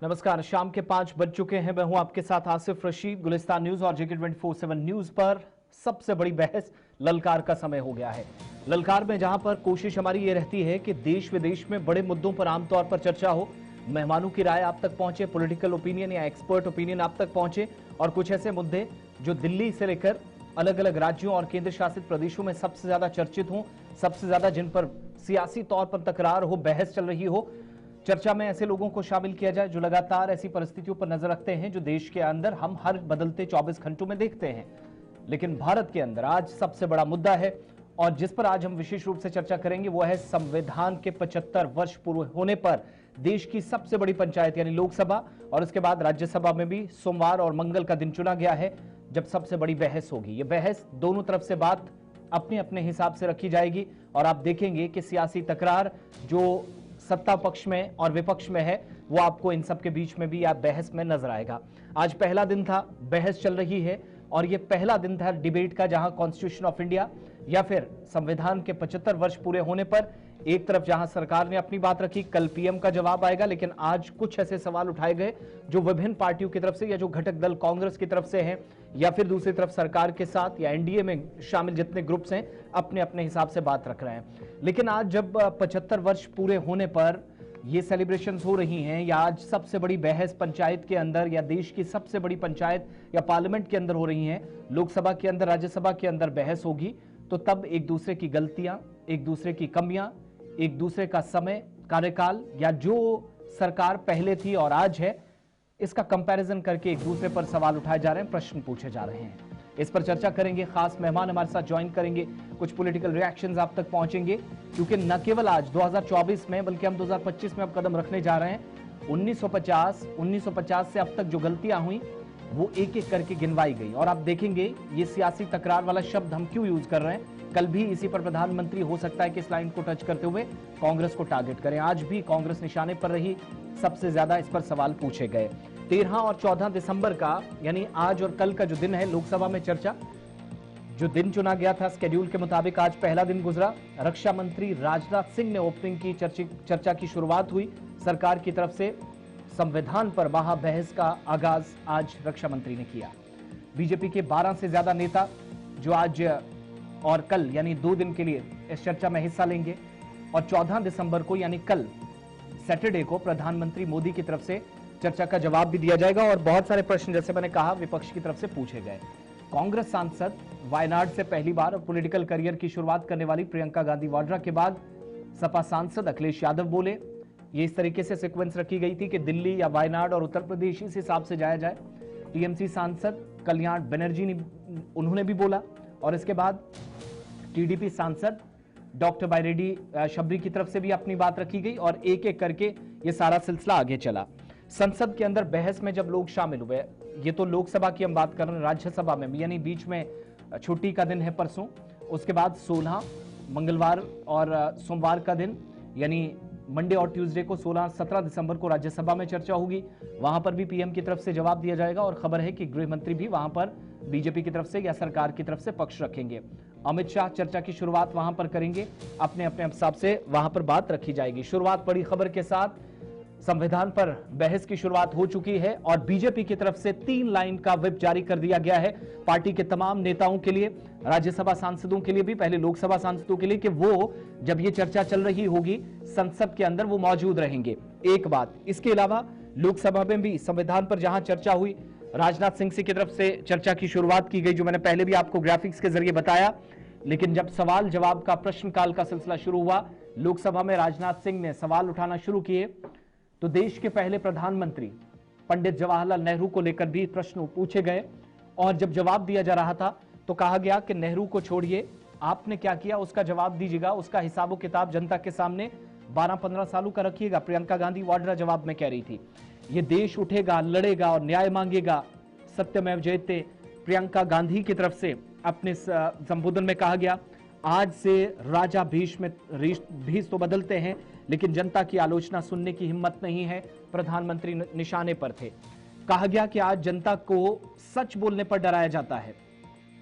नमस्कार, शाम के 5 बज चुके हैं। मैं हूं आपके साथ आसिफ रशीद। गुलिस्तान न्यूज और जेके 24/7 न्यूज पर सबसे बड़ी बहस ललकार का समय हो गया है। ललकार में जहां पर कोशिश हमारी ये रहती है कि देश विदेश में बड़े मुद्दों पर आमतौर पर चर्चा हो, मेहमानों की राय आप तक पहुंचे, पॉलिटिकल ओपिनियन या एक्सपर्ट ओपिनियन आप तक पहुंचे, और कुछ ऐसे मुद्दे जो दिल्ली से लेकर अलग अलग राज्यों और केंद्र शासित प्रदेशों में सबसे ज्यादा चर्चित हों, सबसे ज्यादा जिन पर सियासी तौर पर तकरार हो, बहस चल रही हो, चर्चा में ऐसे लोगों को शामिल किया जाए जो लगातार ऐसी परिस्थितियों पर नजर रखते हैं जो देश के अंदर हम हर बदलते 24 घंटों में देखते हैं। लेकिन भारत के अंदर आज सबसे बड़ा मुद्दा है और जिस पर आज हम विशेष रूप से चर्चा करेंगे वो है संविधान के 75 वर्ष पूरे होने पर देश की सबसे बड़ी पंचायत यानी लोकसभा, और उसके बाद राज्यसभा में भी सोमवार और मंगल का दिन चुना गया है जब सबसे बड़ी बहस होगी। ये बहस दोनों तरफ से बात अपने अपने हिसाब से रखी जाएगी और आप देखेंगे कि सियासी तकरार जो सत्ता पक्ष में और विपक्ष में है वो आपको इन सब के बीच में भी आप बहस में नजर आएगा। आज पहला दिन था, बहस चल रही है और ये पहला दिन था डिबेट का जहां कॉन्स्टिट्यूशन ऑफ इंडिया या फिर संविधान के 75 वर्ष पूरे होने पर एक तरफ जहां सरकार ने अपनी बात रखी, कल पीएम का जवाब आएगा, लेकिन आज कुछ ऐसे सवाल उठाए गए जो विभिन्न पार्टियों की तरफ से या जो घटक दल कांग्रेस की तरफ से हैं या फिर दूसरी तरफ सरकार के साथ या एनडीए में शामिल जितने ग्रुप्स हैं अपने अपने हिसाब से बात रख रहे हैं। लेकिन आज जब 75 वर्ष पूरे होने पर ये सेलिब्रेशंस हो रही हैं या आज सबसे बड़ी बहस पंचायत के अंदर या देश की सबसे बड़ी पंचायत या पार्लियामेंट के अंदर हो रही हैं, लोकसभा के अंदर राज्यसभा के अंदर बहस होगी, तो तब एक दूसरे की गलतियां, एक दूसरे की कमियां, एक दूसरे का समय कार्यकाल या जो सरकार पहले थी और आज है इसका कंपैरिजन करके एक दूसरे पर सवाल उठाए जा रहे हैं, प्रश्न पूछे जा रहे हैं। इस पर चर्चा करेंगे, खास मेहमान हमारे साथ ज्वाइन करेंगे, कुछ पॉलिटिकल रिएक्शंस आप तक पहुंचेंगे क्योंकि न केवल आज 2024 में बल्कि हम 2025 में अब कदम रखने जा रहे हैं। 1950 से अब तक जो गलतियां हुई वो एक एक करके गिनवाई गई और आप देखेंगे ये सियासी तकरार वाला शब्द हम क्यों यूज कर रहे हैं। कल भी इसी पर प्रधानमंत्री हो सकता है कि इस लाइन को टच करते हुए कांग्रेस को टारगेट करें। आज भी कांग्रेस निशाने पर रही, सबसे ज्यादा इस पर सवाल पूछे गए। 13 और 14 दिसंबर का यानी आज और कल का जो दिन है लोकसभा में चर्चा, जो दिन चुना गया था शेड्यूल के मुताबिक आज पहला दिन गुजरा। रक्षा मंत्री राजनाथ सिंह ने ओपनिंग की, चर्चा की शुरुआत हुई सरकार की तरफ से। संविधान पर बहस का आगाज आज रक्षा मंत्री ने किया। बीजेपी के 12 से ज्यादा नेता जो आज और कल यानी 2 दिन के लिए इस चर्चा में हिस्सा लेंगे और 14 दिसंबर को यानी कल सैटरडे को प्रधानमंत्री मोदी की तरफ से चर्चा का जवाब भी दिया जाएगा और बहुत सारे प्रश्न जैसे मैंने कहा विपक्ष की तरफ से पूछे गए। कांग्रेस सांसद वायनाड से पहली बार पॉलिटिकल करियर की शुरुआत करने वाली प्रियंका गांधी वाड्रा के बाद सपा सांसद अखिलेश यादव बोले। ये इस तरीके से सीक्वेंस रखी गई थी कि दिल्ली या वायनाड और उत्तर प्रदेश इस हिसाब से जाया जाए। टीएमसी सांसद कल्याण बनर्जी ने उन्होंने भी बोला और इसके बाद टीडीपी सांसद डॉक्टर बायरेड्डी शबरी की तरफ से भी अपनी बात रखी गई और एक एक करके ये सारा सिलसिला आगे चला। संसद के अंदर बहस में जब लोग शामिल हुए, ये तो लोकसभा की हम बात कर रहे हैं, राज्यसभा में यानी बीच में छुट्टी का दिन है परसों, उसके बाद 16 मंगलवार और सोमवार का दिन यानी मंडे और ट्यूसडे को 16-17 दिसंबर को राज्यसभा में चर्चा होगी। वहां पर भी पीएम की तरफ से जवाब दिया जाएगा और खबर है कि गृह मंत्री भी वहां पर बीजेपी की तरफ से या सरकार की तरफ से पक्ष रखेंगे। अमित शाह चर्चा की शुरुआत वहां पर करेंगे, अपने अपने हिसाब से वहां पर बात रखी जाएगी। शुरुआत बड़ी खबर के साथ संविधान पर बहस की शुरुआत हो चुकी है और बीजेपी की तरफ से 3 लाइन का व्हिप जारी कर दिया गया है पार्टी के तमाम नेताओं के लिए, राज्यसभा सांसदों के लिए भी, पहले लोकसभा सांसदों के लिए कि वो जब ये चर्चा चल रही होगी संसद के अंदर वो मौजूद रहेंगे। एक बात, इसके अलावा लोकसभा में भी संविधान पर जहां चर्चा हुई, राजनाथ सिंह की तरफ से चर्चा की शुरुआत की गई जो मैंने पहले भी आपको ग्राफिक्स के जरिए बताया। लेकिन जब सवाल जवाब का प्रश्नकाल का सिलसिला शुरू हुआ, लोकसभा में राजनाथ सिंह ने सवाल उठाना शुरू किए तो देश के पहले प्रधानमंत्री पंडित जवाहरलाल नेहरू को लेकर भी प्रश्न पूछे गए और जब जवाब दिया जा रहा था तो कहा गया कि नेहरू को छोड़िए, आपने क्या किया उसका जवाब दीजिएगा, उसका हिसाबो किताब जनता के सामने 12-15 सालों का रखिएगा। प्रियंका गांधी वाड्रा जवाब में कह रही थी ये देश उठेगा, लड़ेगा और न्याय मांगेगा, सत्यमेव जयते प्रियंका गांधी की तरफ से अपने संबोधन में कहा गया। आज से राजा भीष्म तो बदलते हैं लेकिन जनता की आलोचना सुनने की हिम्मत नहीं है, प्रधानमंत्री निशाने पर थे। कहा गया कि आज जनता को सच बोलने पर डराया जाता है।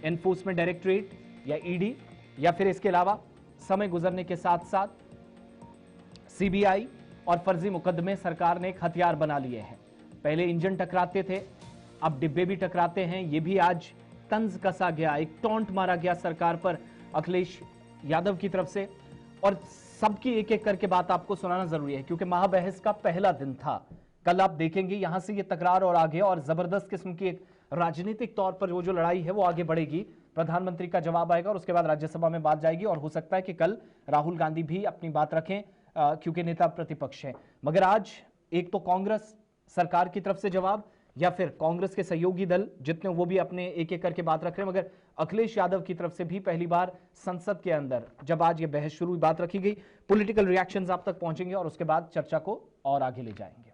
एनफोर्समेंट डायरेक्टरेट या ईडी या फिर इसके अलावा समय गुजरने के साथ साथ सीबीआई और फर्जी मुकदमे सरकार ने एक हथियार बना लिए हैं। पहले इंजन टकराते थे, अब डिब्बे भी टकराते हैं। ये भी आज तंज कसा गया, एक टॉन्ट मारा गया सरकार पर अखिलेश यादव की तरफ से। और सबकी एक एक करके बात आपको सुनाना जरूरी है क्योंकि महाबहस का पहला दिन था। कल आप देखेंगे यहां से ये तकरार और आगे और जबरदस्त किस्म की एक राजनीतिक तौर पर वो जो लड़ाई है वो आगे बढ़ेगी। प्रधानमंत्री का जवाब आएगा और उसके बाद राज्यसभा में बात जाएगी और हो सकता है कि कल राहुल गांधी भी अपनी बात रखें क्योंकि नेता प्रतिपक्ष है। मगर आज एक तो कांग्रेस सरकार की तरफ से जवाब या फिर कांग्रेस के सहयोगी दल जितने वो भी अपने एक एक करके बात रख रहे हैं, मगर अखिलेश यादव की तरफ से भी पहली बार संसद के अंदर जब आज ये बहस शुरू बात रखी गई, पॉलिटिकल रिएक्शंस आप तक पहुंचेंगे और उसके बाद चर्चा को और आगे ले जाएंगे।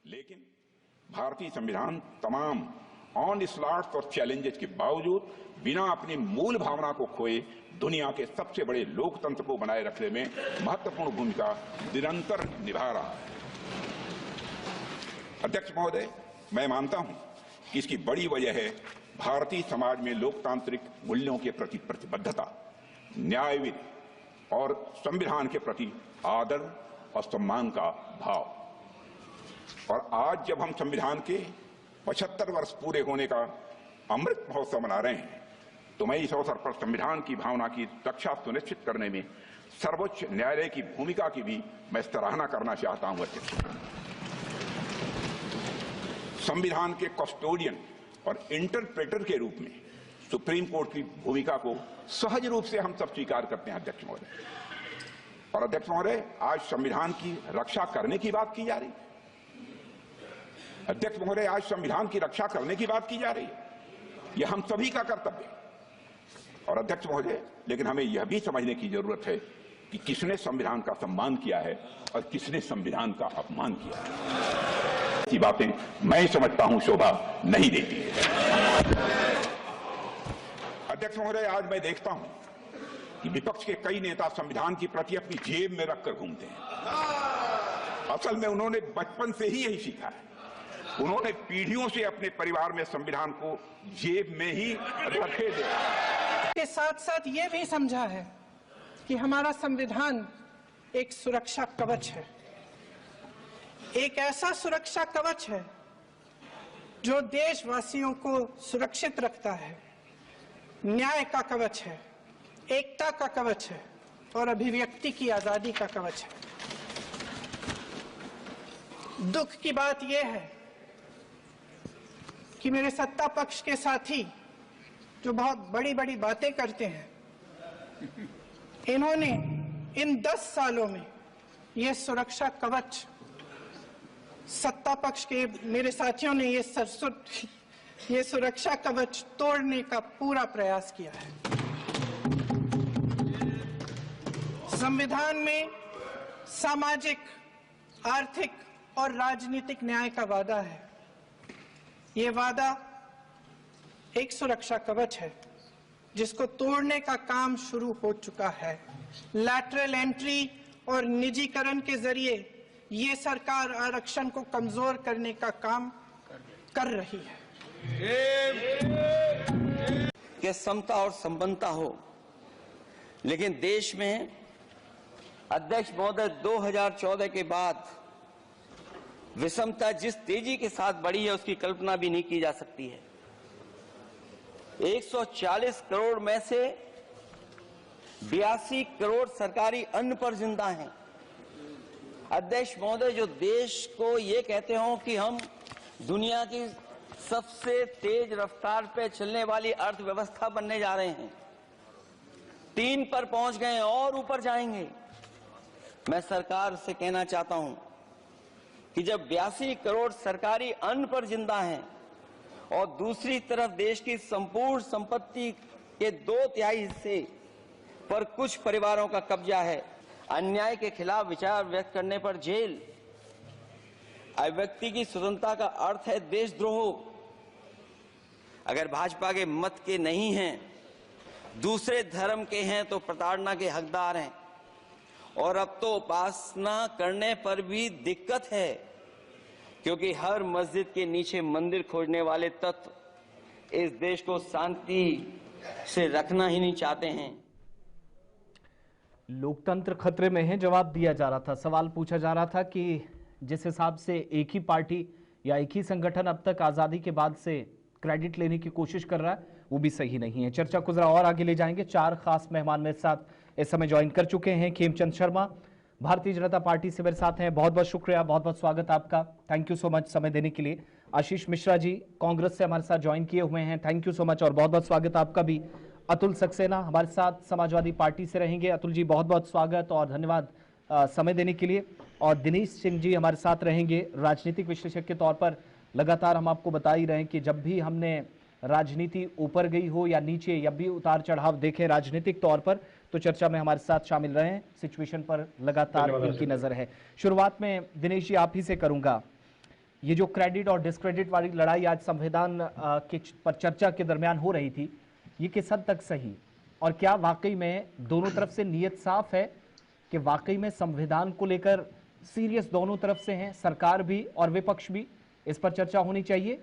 लेकिन भारतीय संविधान तमाम ऑनस्लॉट्स और चैलेंजेस के बावजूद बिना अपनी मूल भावना को खोए दुनिया के सबसे बड़े लोकतंत्र को बनाए रखने में महत्वपूर्ण भूमिका निरंतर निभा रहा है। अध्यक्ष महोदय, मैं मानता हूं कि इसकी बड़ी वजह है भारतीय समाज में लोकतांत्रिक मूल्यों के प्रति प्रतिबद्धता, न्यायविधि और संविधान के प्रति आदर और सम्मान का भाव। और आज जब हम संविधान के 75 वर्ष पूरे होने का अमृत महोत्सव मना रहे हैं, तो मैं इस अवसर पर संविधान की भावना की रक्षा सुनिश्चित करने में सर्वोच्च न्यायालय की भूमिका की भी मैं सराहना करना चाहता हूं। संविधान के कस्टोडियन और इंटरप्रेटर के रूप में सुप्रीम कोर्ट की भूमिका को सहज रूप से हम सब स्वीकार करते हैं। अध्यक्ष महोदय और अध्यक्ष महोदय, आज संविधान की रक्षा करने की बात की जा रही है। अध्यक्ष महोदय, आज संविधान की रक्षा करने की बात की जा रही है, यह हम सभी का कर्तव्य है। और अध्यक्ष महोदय, लेकिन हमें यह भी समझने की जरूरत है कि किसने संविधान का सम्मान किया है और किसने संविधान का अपमान किया है। ऐसी बातें मैं समझता हूं शोभा नहीं देती है। अध्यक्ष महोदय, आज मैं देखता हूं कि विपक्ष के कई नेता संविधान की प्रति अपनी जेब में रखकर घूमते हैं। असल में उन्होंने बचपन से ही यही सीखा है। उन्होंने पीढ़ियों से अपने परिवार में संविधान को जेब में ही रखे दिया। के साथ साथ ये भी समझा है कि हमारा संविधान एक सुरक्षा कवच है, एक ऐसा सुरक्षा कवच है जो देशवासियों को सुरक्षित रखता है, न्याय का कवच है, एकता का कवच है और अभिव्यक्ति की आजादी का कवच है। दुख की बात यह है कि मेरे सत्ता पक्ष के साथी जो बहुत बड़ी बड़ी बातें करते हैं, इन्होंने इन 10 सालों में ये सुरक्षा कवच, सत्ता पक्ष के मेरे साथियों ने ये सुरक्षा कवच तोड़ने का पूरा प्रयास किया है। संविधान में सामाजिक, आर्थिक और राजनीतिक न्याय का वादा है। ये वादा एक सुरक्षा कवच है जिसको तोड़ने का काम शुरू हो चुका है। लैटरल एंट्री और निजीकरण के जरिए ये सरकार आरक्षण को कमजोर करने का काम कर रही है। कि समता और संपन्नता हो, लेकिन देश में अध्यक्ष महोदय 2014 के बाद विषमता जिस तेजी के साथ बढ़ी है उसकी कल्पना भी नहीं की जा सकती है। 140 करोड़ में से 82 करोड़ सरकारी अन्न पर जिंदा हैं। अध्यक्ष महोदय, जो देश को ये कहते हो कि हम दुनिया की सबसे तेज रफ्तार पे चलने वाली अर्थव्यवस्था बनने जा रहे हैं, 3 पर पहुंच गए और ऊपर जाएंगे। मैं सरकार से कहना चाहता हूं कि जब 82 करोड़ सरकारी अन्न पर जिंदा हैं और दूसरी तरफ देश की संपूर्ण संपत्ति के 2/3 हिस्से पर कुछ परिवारों का कब्जा है, अन्याय के खिलाफ विचार व्यक्त करने पर जेल, अभिव्यक्ति की स्वतंत्रता का अर्थ है देशद्रोह। अगर भाजपा के मत के नहीं हैं, दूसरे धर्म के हैं तो प्रताड़ना के हकदार हैं। और अब तो उपासना करने पर भी दिक्कत है, क्योंकि हर मस्जिद के नीचे मंदिर खोजने वाले तत्व इस देश को शांति से रखना ही नहीं चाहते हैं। लोकतंत्र खतरे में है, जवाब दिया जा रहा था। सवाल पूछा जा रहा था कि जिस हिसाब से एक ही पार्टी या एक ही संगठन अब तक आज़ादी के बाद से क्रेडिट लेने की कोशिश कर रहा है, वो भी सही नहीं है। चर्चा को जरा और आगे ले जाएंगे। 4 खास मेहमान मेरे साथ इस समय ज्वाइन कर चुके हैं। खेमचंद शर्मा भारतीय जनता पार्टी से मेरे साथ हैं, बहुत बहुत शुक्रिया, बहुत बहुत स्वागत आपका, थैंक यू सो मच समय देने के लिए। आशीष मिश्रा जी कांग्रेस से हमारे साथ ज्वाइन किए हुए हैं, थैंक यू सो मच और बहुत बहुत स्वागत आपका भी। अतुल सक्सेना हमारे साथ समाजवादी पार्टी से रहेंगे, अतुल जी बहुत बहुत स्वागत और धन्यवाद समय देने के लिए। और दिनेश सिंह जी हमारे साथ रहेंगे, राजनीतिक विश्लेषक के तौर पर लगातार हम आपको बता ही रहे हैं कि जब भी हमने राजनीति ऊपर गई हो या नीचे या भी उतार चढ़ाव देखे राजनीतिक तौर पर, तो चर्चा में हमारे साथ शामिल रहे हैं, सिचुएशन पर लगातार इनकी नजर है। शुरुआत में दिनेश जी आप ही से करूंगा, ये जो क्रेडिट और डिस्क्रेडिट वाली लड़ाई आज संविधान के पर चर्चा के दरमियान हो रही थी, ये किस हद तक सही और क्या वाकई में दोनों तरफ से नीयत साफ है कि वाकई में संविधान को लेकर सीरियस दोनों तरफ से हैं, सरकार भी और विपक्ष भी? इस पर चर्चा होनी चाहिए।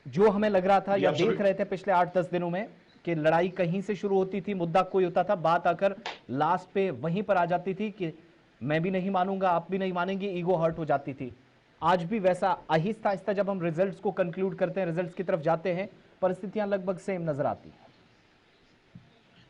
जो हमें लग रहा था या देख रहे थे पिछले 8-10 दिनों में कि लड़ाई कहीं से शुरू होती थी, मुद्दा कोई होता था, बात आकर लास्ट पे वहीं पर आ जाती थी कि मैं भी नहीं मानूंगा, आप भी नहीं मानेंगे, ईगो हर्ट हो जाती थी। आज भी वैसा आहिस्ता आहिस्ता जब हम रिजल्ट्स को कंक्लूड करते हैं, रिजल्ट्स की तरफ जाते हैं, परिस्थितियां लगभग सेम नजर आती हैं।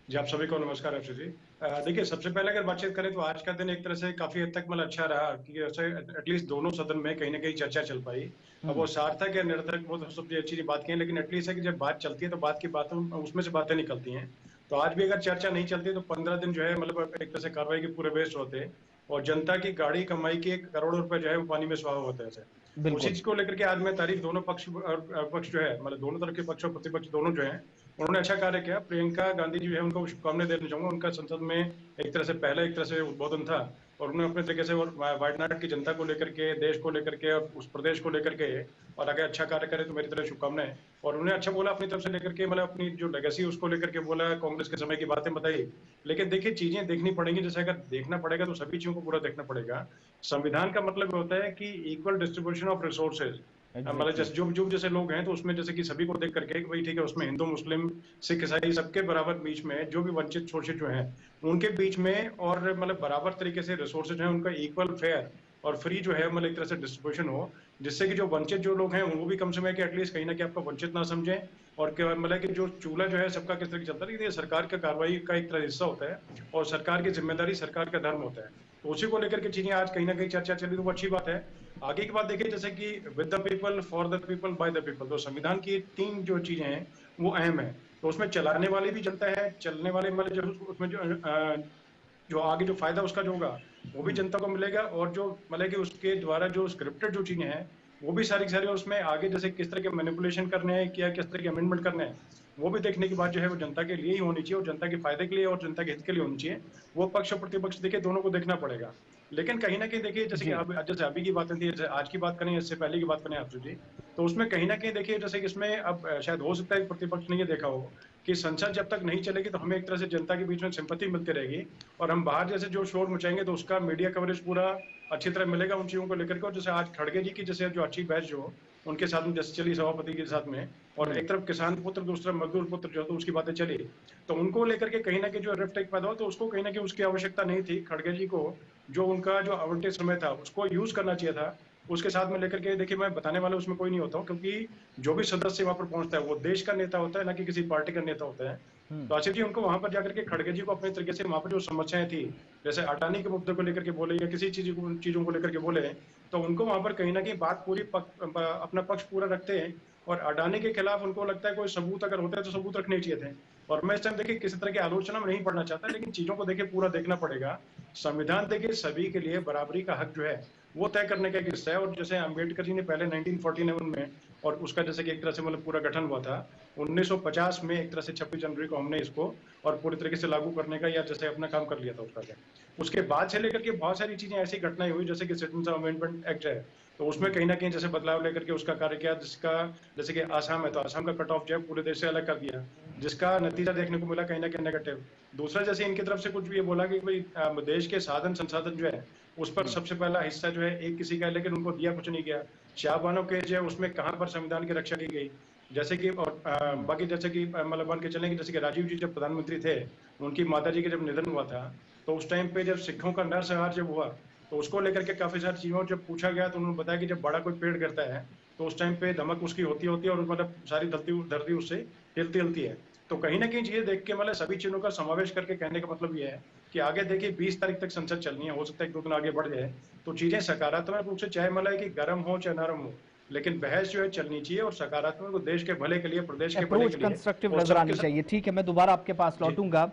जी आप सभी को नमस्कार अक्षय जी। देखिए सबसे पहले अगर बातचीत करें तो आज का दिन एक तरह से काफी हद तक मतलब अच्छा रहा कि एटलीस्ट दोनों सदन में कहीं ना कहीं चर्चा चल पाई। अब वो सार्थक या निरर्थक वो तो सबसे अच्छी बात की है, लेकिन एटलीस्ट है कि जब बात चलती है तो बात की बातों उसमें से बातें निकलती हैं। तो आज भी अगर चर्चा नहीं चलती तो 15 दिन जो है मतलब एक तरह से कार्रवाई के पूरे वेस्ट होते और जनता की गाड़ी कमाई के करोड़ों रुपए जो है वो पानी में स्वाहा होता है। उसी चीज को लेकर के आज मैं तारीफ दोनों पक्ष जो है मतलब दोनों तरफ के पक्ष और प्रतिपक्ष दोनों जो है उन्होंने अच्छा कार्य किया। प्रियंका गांधी जी है उनको शुभकामनाएं देना चाहूंगा। उनका संसद में एक तरह से पहला एक तरह से उद्बोधन था और उन्होंने अपने तरीके से वायनाड की जनता को लेकर के, देश को लेकर के और उस प्रदेश को लेकर के और आगे अच्छा कार्य करे तो मेरी तरफ शुभकामनाएं। और उन्होंने अच्छा बोला अपनी तरफ से लेकर के, मतलब अपनी जो लेगेसी उसको लेकर के बोला, कांग्रेस के समय की बातें बताई। लेकिन देखिए चीजें देखनी पड़ेंगी, जैसे अगर देखना पड़ेगा तो सभी चीजों को पूरा देखना पड़ेगा। संविधान का मतलब होता है कि इक्वल डिस्ट्रीब्यूशन ऑफ रिसोर्सेज, मतलब जैसे जो जैसे लोग हैं तो उसमें जैसे कि सभी को देख करके भाई ठीक है उसमें हिंदू मुस्लिम सिख ईसाई सबके बराबर बीच में जो भी वंचित शोषित जो हैं उनके बीच में और मतलब बराबर तरीके से रिसोर्सेज हैं उनका इक्वल फेयर और फ्री जो है मतलब एक तरह से डिस्ट्रीब्यूशन हो, जिससे कि जो वंचित जो लोग हैं वो भी कम समय के एटलीस्ट कहीं ना कहीं आपका वंचित ना समझें और मतलब कि जो चूल्हा जो है सबका किस तरह की चलता है, ये सरकार का कार्रवाई का एक तरह हिस्सा होता है और सरकार की जिम्मेदारी सरकार का धर्म होता है। तो उसी को लेकर के चीजें आज कहीं ना कहीं चर्चा चली तो वो अच्छी बात है। आगे की बात देखिए जैसे कि with the people for the people by the people, तो संविधान की 3 जो चीजें हैं वो अहम है। तो उसमें चलाने वाली भी जनता है, चलने वाले मतलब जो उसमें जो आगे जो फायदा उसका जो होगा वो भी जनता को मिलेगा और जो मतलब कि उसके द्वारा जो स्क्रिप्टेड जो चीजें हैं वो भी सारी सारी उसमें आगे जैसे किस तरह के मैनिपुलेशन करने हैं क्या किस तरह के अमेंडमेंट करने हैं वो भी देखने की बात जो है वो जनता के लिए ही होनी चाहिए और जनता के फायदे के लिए और जनता के हित के लिए होनी चाहिए। वो पक्ष और प्रतिपक्ष देखिए दोनों को देखना पड़ेगा। लेकिन कहीं ना कहीं देखिए जैसे कि जैसे अभी की बातें थी, जैसे आज की बात करें इससे पहले की बात करें आप जी, तो उसमें कहीं ना कहीं देखिए जैसे कि इसमें अब शायद हो सकता है प्रतिपक्ष ने ये देखा हो कि संसद जब तक नहीं चलेगी तो हमें एक तरह से जनता के बीच में सिंपैथी मिलती रहेगी और हम बाहर जैसे जो शोर मचाएंगे तो उसका मीडिया कवरेज पूरा अच्छी तरह मिलेगा उन चीजों को लेकर के। और जैसे आज खड़गे जी की जैसे जो अच्छी बहस जो उनके साथ में जैसे चली सभापति के साथ में और एक तरफ किसान पुत्र दूसरा मजदूर पुत्र जो तो उसकी बातें चली, तो उनको लेकर के कहीं ना कहीं जो रिफ्ट पैदा हो तो उसको कहीं ना कहीं उसकी आवश्यकता नहीं थी। खड़गे जी को जो उनका जो आवंटित समय था उसको यूज करना चाहिए था, उसके साथ में लेकर के देखिए मैं बताने वाला उसमें कोई नहीं होता हूँ क्योंकि जो भी सदस्य वहां पर पहुंचता है वो देश का नेता होता है ना कि किसी पार्टी का नेता होता है। तो आसिफ जी उनको वहां पर जाकर के खड़गे जी को अपने तरीके से वहां पर जो समस्याएं थी जैसे अडानी के मुद्दे को लेकर के बोले या किसी चीजों को लेकर के बोले तो उनको वहां पर कहीं ना कहीं बात पूरी अपना पक्ष पूरा रखते हैं और अडानी के खिलाफ उनको लगता है कोई सबूत अगर होता है तो सबूत रखने चाहिए थे। और मैं इस टाइम देखिए किसी तरह की आलोचना में नहीं पढ़ना चाहता लेकिन चीजों को देखिए पूरा देखना पड़ेगा। संविधान देखिए सभी के लिए बराबरी का हक जो है वो तय करने का एक हिस्सा है और जैसे अम्बेडकर जी ने पहले 1949 में और उसका जैसे कि एक तरह से मतलब पूरा गठन हुआ था 1950 में एक तरह से 26 जनवरी को हमने इसको और पूरी तरीके से लागू करने का या जैसे अपना काम कर लिया था उसका। उसके बाद से लेकर के बहुत सारी चीजें ऐसी घटनाएं हुई जैसे कि सिटीजन अमेंडमेंट एक्ट है तो उसमें कहीं ना कहीं जैसे बदलाव लेकर के उसका कार्य किया जिसका जैसे कि आसाम है तो आसाम का कट ऑफ जो है पूरे देश से अलग कर दिया जिसका नतीजा देखने को मिला कहीं ना कहीं नेगेटिव। दूसरा जैसे इनकी तरफ से कुछ भी ये बोला कि भाई देश के साधन संसाधन जो है उस पर सबसे पहला हिस्सा जो है एक किसी का है लेकिन उनको दिया कुछ नहीं गया। शाहबानों के जो है उसमें कहाँ पर संविधान की रक्षा की गई जैसे कि और बाकी जैसे कि मतलब मान के चलें कि जैसे कि राजीव जी जब प्रधानमंत्री थे उनकी माता जी के जब निधन हुआ था तो उस टाइम पे जब सिखों का नरसंहार जब हुआ तो उसको लेकर के काफी सारी चीजों जब पूछा गया तो उन्होंने बताया कि जब बड़ा कोई पेड़ गिरता है तो उस टाइम पे धमक उसकी होती है और मतलब सारी धरती उससे हिलती है। तो कहीं ना कहीं चीजें देख के मतलब सभी चीजों का समावेश करके कहने का मतलब ये है कि आगे देखिए 20 तारीख तक संसद चलनी है, हो सकता है एक दो दिन आगे बढ़ जाए, तो चीजें सकारात्मक रूप से चाहे मतलब कि गर्म हो चाहे नरम हो, लेकिन बहस जो है चलनी चाहिए और सकारात्मक देश के भले के लिए, प्रदेश के भले अप्रोच के लिए कंस्ट्रक्टिव और नजर आनी सबके साथ। चाहिए। ठीक है, मैं दोबारा आपके पास लौटूंगा।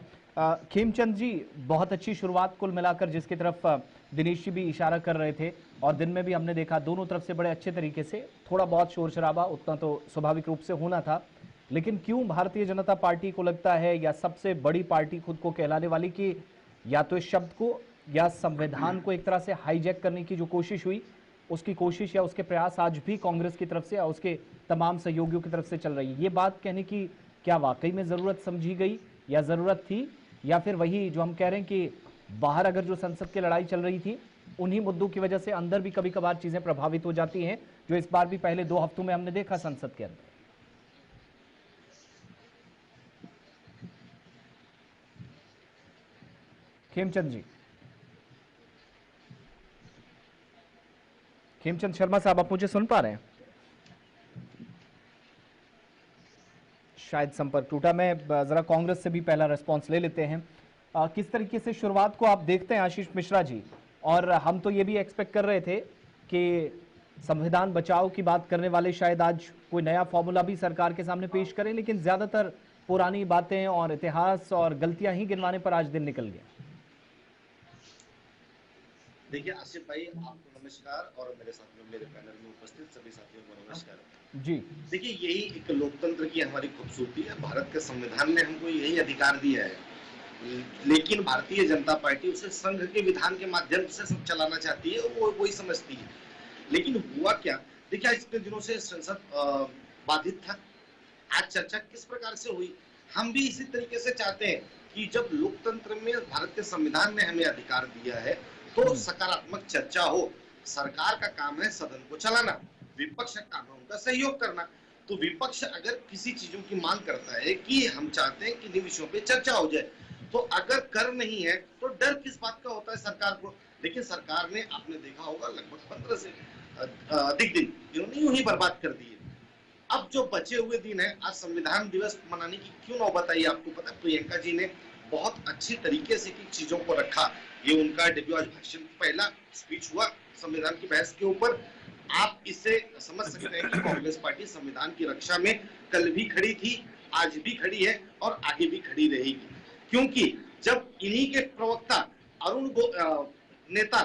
खेमचंद जी, बहुत अच्छी शुरुआत कुल मिलाकर जिसकी तरफ दिनेश जी भी इशारा कर रहे थे, और दिन में भी हमने देखा दोनों तरफ से बड़े अच्छे तरीके से, थोड़ा बहुत शोर शराबा उतना तो स्वाभाविक रूप से होना था, लेकिन क्यों भारतीय जनता पार्टी को लगता है, या सबसे बड़ी पार्टी खुद को कहलाने वाली, कि या तो इस शब्द को या संविधान को एक तरह से हाईजैक करने की जो कोशिश हुई, उसकी कोशिश या उसके प्रयास आज भी कांग्रेस की तरफ से या उसके तमाम सहयोगियों की तरफ से चल रही है? ये बात कहने की क्या वाकई में जरूरत समझी गई या जरूरत थी, या फिर वही जो हम कह रहे हैं कि बाहर अगर जो संसद की लड़ाई चल रही थी उन्हीं मुद्दों की वजह से अंदर भी कभी कभार चीजें प्रभावित हो जाती हैं, जो इस बार भी पहले 2 हफ्तों में हमने देखा संसद के अंदर? खेमचंद जी, खेमचंद शर्मा साहब, आप मुझे सुन पा रहे हैं? शायद संपर्क टूटा। मैं जरा कांग्रेस से भी पहला रिस्पांस ले लेते हैं। किस तरीके से शुरुआत को आप देखते हैं आशीष मिश्रा जी? और हम तो ये भी एक्सपेक्ट कर रहे थे कि संविधान बचाओ की बात करने वाले शायद आज कोई नया फॉर्मूला भी सरकार के सामने पेश करें, लेकिन ज्यादातर पुरानी बातें और इतिहास और गलतियां ही गिनवाने पर आज दिन निकल गया। देखिए आसिफ भाई, आपको नमस्कार और मेरे साथ में मेरे पैनल में उपस्थित सभी साथियों को नमस्कार जी। देखिए, यही एक लोकतंत्र की हमारी खूबसूरती है। भारत के संविधान ने हमको यही अधिकार दिया है, लेकिन भारतीय जनता पार्टी उसे संघ के विधान के माध्यम से सब चलाना चाहती है, वो वही समझती है। लेकिन हुआ क्या, देखिए इतने दिनों से संसद बाधित था। आज चर्चा किस प्रकार से हुई, हम भी इसी तरीके से चाहते हैं कि जब लोकतंत्र में भारत के संविधान ने हमें अधिकार दिया है तो सकारात्मक चर्चा हो। सरकार का काम है सदन को चलाना, विपक्ष का काम है उनका सहयोग करना। तो विपक्ष अगर किसी चीजों की मांग करता है कि हम चाहते हैं कि इन विषयों पे चर्चा हो जाए, तो अगर कर नहीं है तो डर किस बात का होता है सरकार को? लेकिन सरकार ने, आपने देखा होगा, लगभग 15 से अधिक दिन इन्होंने यूं ही बर्बाद कर दिए। अब जो बचे हुए दिन है, आज संविधान दिवस मनाने की क्यों नौबत आई? आपको पता है, प्रियंका जी ने बहुत अच्छी तरीके से की चीजों को रखा। ये उनका डेब्यू आज भाषण, पहला स्पीच हुआ संविधान की बहस के ऊपर। आप इससे समझ सकते हैं कि कांग्रेस पार्टी संविधान की रक्षा में कल भी खड़ी थी, आज भी खड़ी है और आगे भी खड़ी रहेगी। क्योंकि जब इन्हीं के प्रवक्ता नेता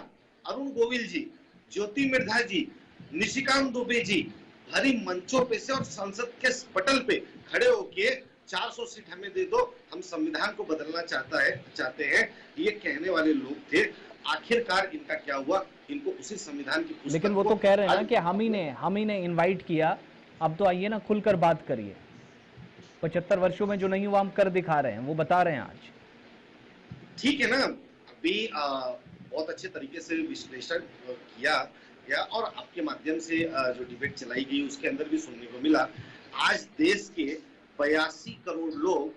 अरुण गोविल जी, ज्योति मिर्धा जी, निशिकांत दुबे जी भरी मंचों पे से और संसद के पटल पे खड़े होके 400 सीट हमें दे दो, हम संविधान को बदलना चाहते हैं, ये कहने वाले लोग थे। आखिरकार इनका क्या हुआ? इनको उसी संविधान की पुस्तक, लेकिन वो तो कह रहे हैं ना कि हम ही ने इनवाइट किया, अब तो आइए ना खुलकर बात करिए। 75 वर्षों में जो नहीं हुआ हम कर दिखा रहे हैं, वो बता रहे हैं आज। ठीक है ना, अभी बहुत अच्छे तरीके से विश्लेषण किया गया और आपके माध्यम से जो डिबेट चलाई गई उसके अंदर भी सुनने को मिला। आज देश के 82 करोड़ लोग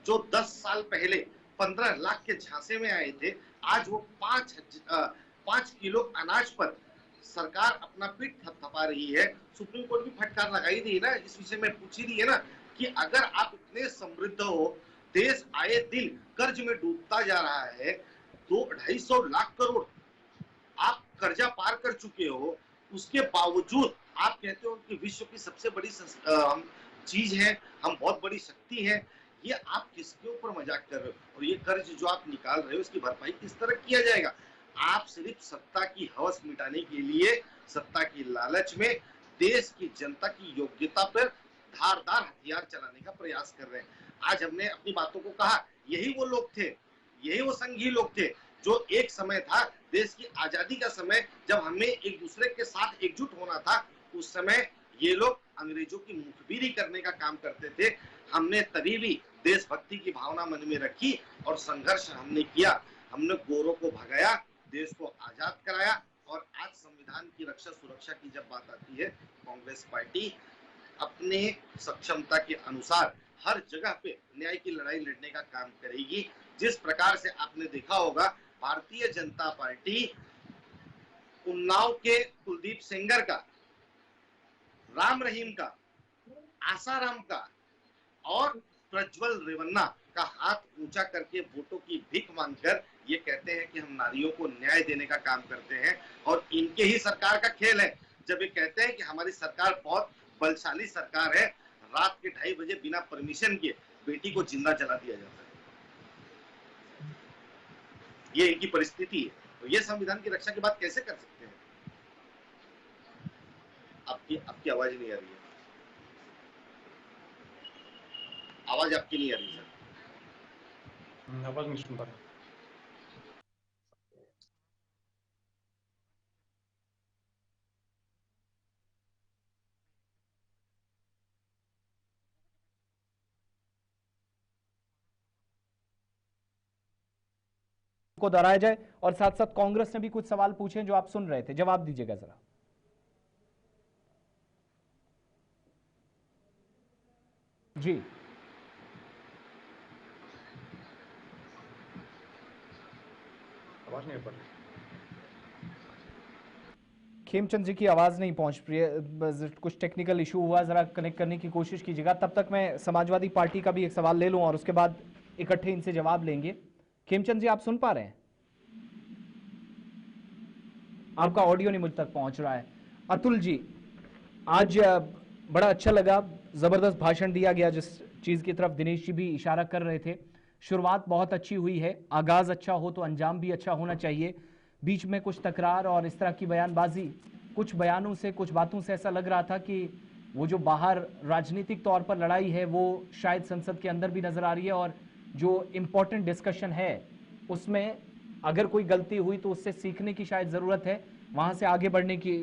जो 10 साल पहले 15 लाख के झांसे में आए थे, आज वो 5 किलो अनाज पर सरकार अपना पीठ थपथपा रही है। सुप्रीम कोर्ट भी फटकार लगाई दी है ना, इस विषय में पूछी दी है ना कि अगर आप इतने समृद्ध हो, देश आए दिन कर्ज में डूबता जा रहा है, 250 लाख करोड़ आप कर्जा पार कर चुके हो, उसके बावजूद आप कहते हो कि विश्व की सबसे बड़ी चीज है, हम बहुत बड़ी शक्ति है। ये आप किसके ऊपर मजाक कर रहे हो? और ये कर्ज जो आप निकाल रहे हो, इसकी भरपाई किस तरह किया जाएगा? आप सिर्फ सत्ता की हवस मिटाने के लिए, सत्ता की लालच में देश की जनता की योग्यता पर धारदार हथियार चलाने का प्रयास कर रहे हैं। आज हमने अपनी बातों को कहा, यही वो लोग थे, यही वो संघी लोग थे जो एक समय था, देश की आजादी का समय, जब हमें एक दूसरे के साथ एकजुट होना था, उस समय ये लोग अंग्रेजों की मुखबिरी करने का काम करते थे। हमने तभी भी देशभक्ति की भावना मन में रखी और संघर्ष हमने किया। हमने गोरों को भगाया, देश को आजाद कराया। और आज संविधान की रक्षा सुरक्षा की जब बात आती है, कांग्रेस पार्टी अपने सक्षमता के अनुसार हर जगह पे न्याय की लड़ाई लड़ने का काम करेगी। जिस प्रकार से आपने देखा होगा, भारतीय जनता पार्टी उन्नाव के कुलदीप सेंगर का, राम रहीम का, आसाराम का और प्रज्वल रेवन्ना का हाथ ऊंचा करके वोटों की भीख मांगकर ये कहते हैं कि हम नारियों को न्याय देने का काम करते हैं। और इनके ही सरकार का खेल है जब ये कहते हैं कि हमारी सरकार बहुत बलशाली सरकार है, रात के 2:30 बजे बिना परमिशन के बेटी को जिंदा जला दिया जाता है। ये इनकी परिस्थिति है। तो ये संविधान की रक्षा की बात कैसे कर सकते हैं? आपकी आवाज नहीं आ रही है। आवाज आपकी नहीं आ रही सर। आवाज नहीं सुन पा रहा। को दोहराया जाए और साथ साथ कांग्रेस ने भी कुछ सवाल पूछे जो आप सुन रहे थे, जवाब दीजिएगा जरा। जी, आवाज नहीं पड़ रही। खेमचंद जी की आवाज नहीं पहुंच रही है, कुछ टेक्निकल इशू हुआ, जरा कनेक्ट करने की कोशिश कीजिएगा। तब तक मैं समाजवादी पार्टी का भी एक सवाल ले लूं और उसके बाद इकट्ठे इनसे जवाब लेंगे। खेमचंद जी, आप सुन पा रहे हैं? आपका ऑडियो नहीं मुझ तक पहुंच रहा है। अतुल जी, आज बड़ा अच्छा लगा, जबरदस्त भाषण दिया गया, जिस चीज की तरफ दिनेश जी भी इशारा कर रहे थे। शुरुआत बहुत अच्छी हुई है, आगाज अच्छा हो तो अंजाम भी अच्छा होना चाहिए। बीच में कुछ तकरार और इस तरह की बयानबाजी, कुछ बयानों से, कुछ बातों से ऐसा लग रहा था कि वो जो बाहर राजनीतिक तौर पर लड़ाई है वो शायद संसद के अंदर भी नजर आ रही है, और जो इम्पोर्टेंट डिस्कशन है उसमें अगर कोई गलती हुई तो उससे सीखने की शायद ज़रूरत है, वहाँ से आगे बढ़ने की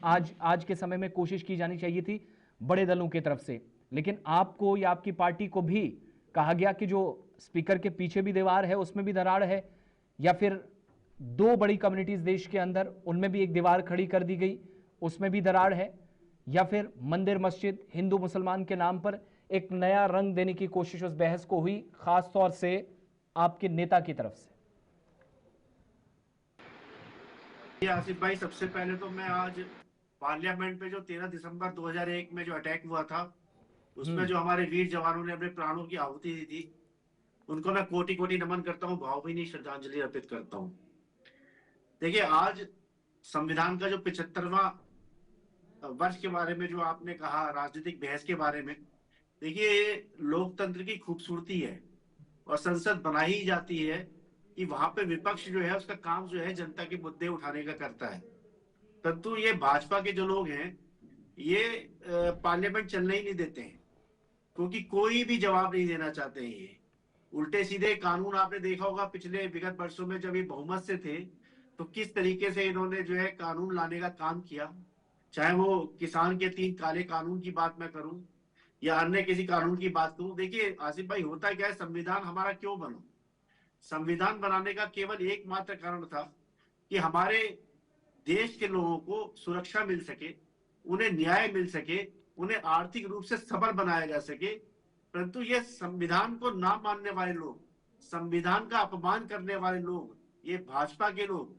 आज के समय में कोशिश की जानी चाहिए थी बड़े दलों की तरफ से। लेकिन आपको या आपकी पार्टी को भी कहा गया कि जो स्पीकर के पीछे भी दीवार है उसमें भी दरार है, या फिर दो बड़ी कम्युनिटीज़ देश के अंदर उनमें भी एक दीवार खड़ी कर दी गई, उसमें भी दरार है, या फिर मंदिर मस्जिद हिंदू मुसलमान के नाम पर एक नया रंग देने की कोशिश उस बहस को हुई, खास तौर से आपके नेता की तरफ से? आसिफ भाई, सबसे पहले तो मैं आज पार्लियामेंट पे जो 13 दिसंबर 2001 में जो अटैक हुआ था उसमें जो हमारे वीर जवानों ने अपने प्राणों की आहुति दी थी, उनको मैं कोटि कोटि नमन करता हूँ, भावभीनी श्रद्धांजलि अर्पित करता हूँ। देखिए, आज संविधान का जो 75वां वर्ष के बारे में जो आपने कहा, राजनीतिक बहस के बारे में, देखिए ये लोकतंत्र की खूबसूरती है और संसद बनाई ही जाती है कि वहां पे विपक्ष जो है उसका काम जो है जनता के मुद्दे उठाने का करता है। परंतु ये भाजपा के जो लोग हैं ये पार्लियामेंट चलने ही नहीं देते हैं, क्योंकि कोई भी जवाब नहीं देना चाहते हैं। ये उल्टे सीधे कानून आपने देखा होगा पिछले विगत वर्षों में, जब ये बहुमत से थे तो किस तरीके से इन्होंने जो है कानून लाने का काम किया, चाहे वो किसान के 3 काले कानून की बात मैं करूं या अन्य किसी कानून की बात करूं। देखिए आसिफ भाई, होता क्या है, संविधान हमारा क्यों बना? संविधान बनाने का केवल एकमात्र कारण था कि हमारे देश के लोगों को सुरक्षा मिल सके, उन्हें न्याय मिल सके, उन्हें आर्थिक रूप से सबल बनाया जा सके। परंतु ये संविधान को ना मानने वाले लोग, संविधान का अपमान करने वाले लोग, ये भाजपा के लोग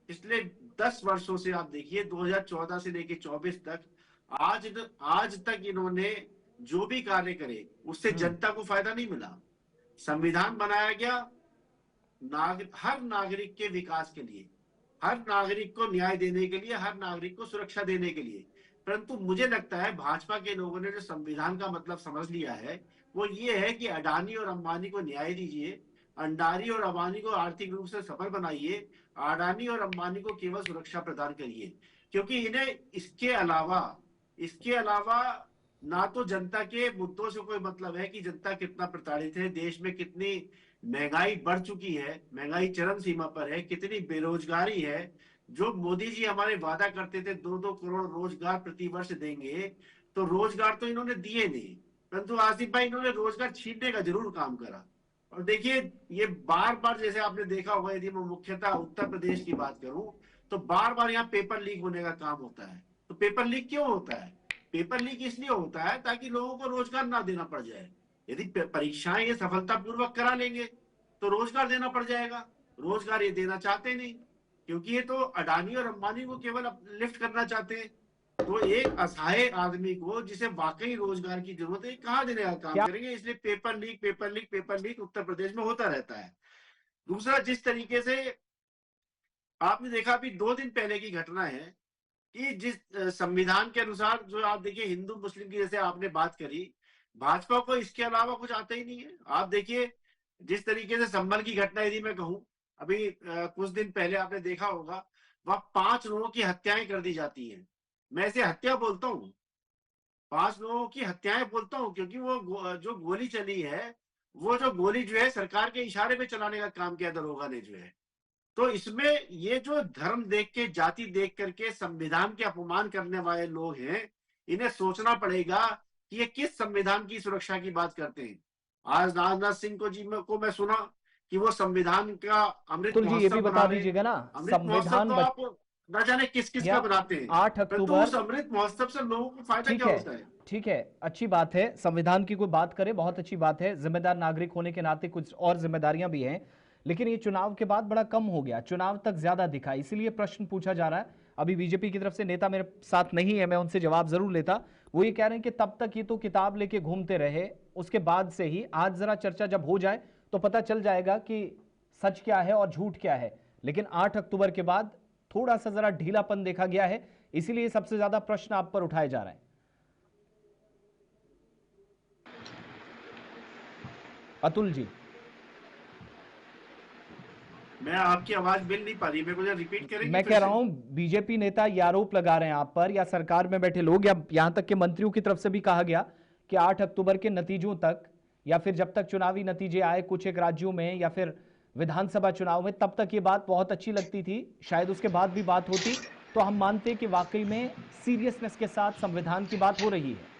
पिछले 10 वर्षों से आप देखिए, 2014 से लेकर 24 तक आज तक इन्होंने जो भी कार्य करे उससे जनता को फायदा नहीं मिला। संविधान बनाया गया हर नागरिक के विकास के लिए, हर नागरिक को न्याय देने के लिए, हर नागरिक को सुरक्षा देने के लिए। परंतु मुझे लगता है भाजपा के लोगों ने जो संविधान का मतलब समझ लिया है वो ये है कि अडानी और अंबानी को न्याय दीजिए, अंडानी और अंबानी को आर्थिक रूप से सफल बनाइए, अडानी और अंबानी को केवल सुरक्षा प्रदान करिए, क्योंकि इन्हें इसके अलावा ना तो जनता के मुद्दों से कोई मतलब है कि जनता कितना प्रताड़ित है, देश में कितनी महंगाई बढ़ चुकी है, महंगाई चरम सीमा पर है, कितनी बेरोजगारी है। जो मोदी जी हमारे वादा करते थे 2-2 करोड़ रोजगार प्रति वर्ष देंगे, तो रोजगार तो इन्होंने दिए नहीं, परंतु आसिफ भाई इन्होंने रोजगार छीनने का जरूर काम करा। और देखिए ये बार बार, जैसे आपने देखा होगा, यदि मैं मुख्यतः उत्तर प्रदेश की बात करूं तो बार बार यहाँ पेपर लीक होने का काम होता है। तो पेपर लीक क्यों होता है? पेपर लीक इसलिए होता है ताकि लोगों को रोजगार ना देना पड़ जाए। यदि परीक्षाएं ये सफलतापूर्वक करा लेंगे तो रोजगार देना पड़ जाएगा, रोजगार ये देना चाहते नहीं। क्योंकि ये तो अडानी और अंबानी को केवल लिफ्ट करना चाहते हैं। तो एक असहाय आदमी को जिसे वाकई रोजगार की जरूरत है, कहाँ देने का काम करेंगे? इसलिए पेपर लीक उत्तर प्रदेश में होता रहता है। दूसरा, जिस तरीके से आपने देखा, अभी 2 दिन पहले की घटना है कि जिस संविधान के अनुसार, जो आप देखिए हिंदू मुस्लिम की जैसे आपने बात करी, भाजपा को इसके अलावा कुछ आता ही नहीं है। आप देखिए जिस तरीके से संभल की घटना, यदि मैं कहूं, अभी कुछ दिन पहले आपने देखा होगा, वहां 5 लोगों की हत्याएं कर दी जाती हैं। मैं इसे हत्या बोलता हूं, 5 लोगों की हत्याएं बोलता हूं, क्योंकि वो जो गोली चली है, वो जो गोली जो है सरकार के इशारे पे चलाने का काम किया दरोगा ने जो है। तो इसमें ये जो धर्म देख के, जाति देख करके संविधान के अपमान करने वाले लोग हैं, इन्हें सोचना पड़ेगा कि ये किस संविधान की सुरक्षा की बात करते हैं। आज राजनाथ सिंह को मैं सुना कि वो संविधान का अमृत अतुल जी ये महोत्सव भी बना बता रहे हैं। दीजिएगा ना, अमृत महोत्सव संविधान तो आप न जाने किस किस का बनाते हैं। 8 तो अक्टूबर उस अमृत महोत्सव से लोगों को फायदा ठीक क्या है, होता है? ठीक है, अच्छी बात है, संविधान की कोई बात करे, बहुत अच्छी बात है, जिम्मेदार नागरिक होने के नाते कुछ और जिम्मेदारियां भी हैं, लेकिन ये चुनाव के बाद बड़ा कम हो गया, चुनाव तक ज्यादा दिखा, इसीलिए प्रश्न पूछा जा रहा है। अभी बीजेपी की तरफ से नेता मेरे साथ नहीं है, मैं उनसे जवाब जरूर लेता। वो ये कह रहे हैं कि तब तक ये तो किताब लेके घूमते रहे, उसके बाद से ही आज जरा चर्चा जब हो जाए तो पता चल जाएगा कि सच क्या है और झूठ क्या है। लेकिन 8 अक्टूबर के बाद थोड़ा सा जरा ढीलापन देखा गया है, इसीलिए सबसे ज्यादा प्रश्न आप पर उठाए जा रहे हैं। अतुल जी, मैं आपकी आवाज मिल नहीं पा रही, मेरे को जरा रिपीट करेंगे? मैं कह रहा हूं बीजेपी नेता ये आरोप लगा रहे हैं आप पर, या सरकार में बैठे लोग, या यहां तक के मंत्रियों की तरफ से भी कहा गया कि 8 अक्टूबर के नतीजों तक, या फिर जब तक चुनावी नतीजे आए कुछ एक राज्यों में, या फिर विधानसभा चुनाव में, तब तक ये बात बहुत अच्छी लगती थी, शायद उसके बाद भी बात होती तो हम मानते कि वाकई में सीरियसनेस के साथ संविधान की बात हो रही है।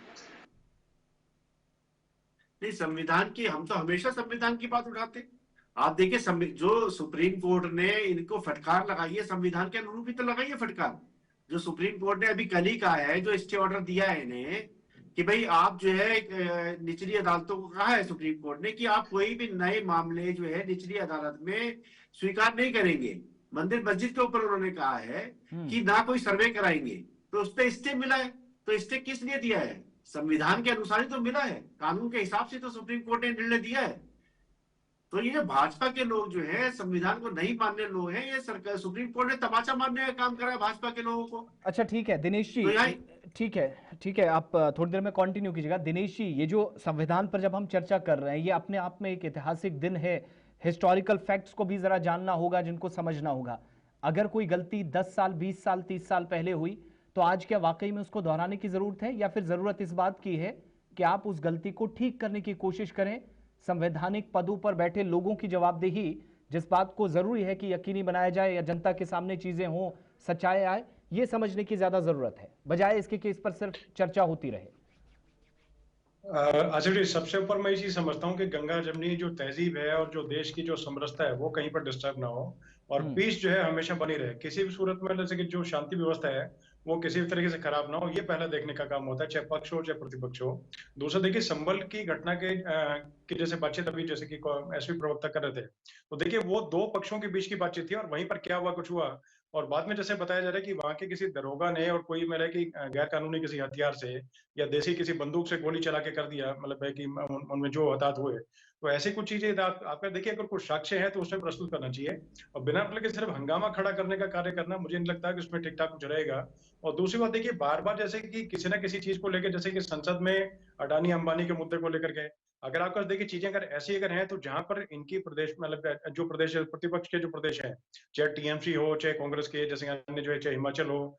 नहीं, संविधान की हम तो हमेशा संविधान की बात उठाते हैं। आप देखिए, जो सुप्रीम कोर्ट ने इनको फटकार लगाई है, संविधान के अनुरूप ही तो लगाई है फटकार। जो सुप्रीम कोर्ट ने अभी कल ही कहा है, जो स्टे ऑर्डर दिया है इन्हें, कि भाई आप जो है निचली अदालतों को कहा है सुप्रीम कोर्ट ने कि आप कोई भी नए मामले जो है निचली अदालत में स्वीकार नहीं करेंगे। मंदिर मस्जिद के ऊपर उन्होंने कहा है कि ना कोई सर्वे कराएंगे, तो उस पर स्टे मिला है। तो स्टे किस लिए दिया है? संविधान के अनुसार ही तो मिला है, कानून के हिसाब से तो सुप्रीम कोर्ट ने निर्णय दिया है। तो ये जो भाजपा के लोग जो है, संविधान को नहीं मानने लोग हैं, ये सरकार, सुप्रीम कोर्ट ने तमाचा मारने का काम करा है भाजपा के लोगों को। अच्छा ठीक है दिनेश जी, तो ठीक है, ठीक है, आप थोड़ी देर में कंटिन्यू कीजिएगा। दिनेश जी, ये जो संविधान पर जब हम चर्चा कर रहे हैं, ये अपने आप में एक ऐतिहासिक दिन है, हिस्टोरिकल फैक्ट्स को भी जरा जानना होगा, जिनको समझना होगा। अगर कोई गलती 10 साल 20 साल 30 साल पहले हुई तो आज क्या वाकई में उसको दोहराने की जरूरत है, या फिर जरूरत इस बात की है कि आप उस गलती को ठीक करने की कोशिश करें? संवैधानिक पदों पर बैठे लोगों की जवाबदेही, जिस बात को जरूरी है कि यकीनी बनाया जाए या जनता के सामने चीजें हों, सच्चाई आए, ये समझने की ज्यादा जरूरत है, बजाय इसके कि इस पर सिर्फ चर्चा होती रहे। आसिफ जी, सबसे ऊपर मैं ये चीज समझता हूँ कि गंगा जमनी जो तहजीब है और जो देश की जो समरसता है वो कहीं पर डिस्टर्ब ना हो, और पीस जो है हमेशा बनी रहे किसी भी सूरत में। जैसे कि जो शांति व्यवस्था है वो किसी भी तरीके से खराब ना हो, ये पहला देखने का काम होता है, चाहे पक्ष हो चाहे प्रतिपक्ष हो। दूसरा देखिए, संभल की घटना की जैसे बातचीत अभी जैसे कि एसपी प्रवक्ता कर रहे थे, तो देखिए वो 2 पक्षों के बीच की बातचीत थी, और वहीं पर क्या हुआ, कुछ हुआ, और बाद में जैसे बताया जा रहा है कि वहां के किसी दरोगा ने और कोई मेरा कि गैर कानूनी किसी हथियार से या देसी किसी बंदूक से गोली चला के कर दिया, मतलब है कि उनमें जो हताहत हुए। तो ऐसी कुछ चीजें आपका देखिए, अगर कुछ साक्ष्य है तो उसमें प्रस्तुत करना चाहिए, और बिना मतलब के सिर्फ हंगामा खड़ा करने का कार्य करना मुझे नहीं लगता कि उसमें ठीक ठाक कुछ रहेगा। और दूसरी बात देखिए, बार बार जैसे कि किसी ना किसी चीज को लेकर, जैसे कि संसद में अडानी अंबानी के मुद्दे को लेकर के, अगर आपका देखिए चीजें अगर ऐसी अगर हैं, तो जहां पर इनकी प्रदेश मतलब जो प्रदेश प्रतिपक्ष के जो प्रदेश है, चाहे टीएमसी हो चाहे कांग्रेस के जैसे अन्य जो है, चाहे हिमाचल हो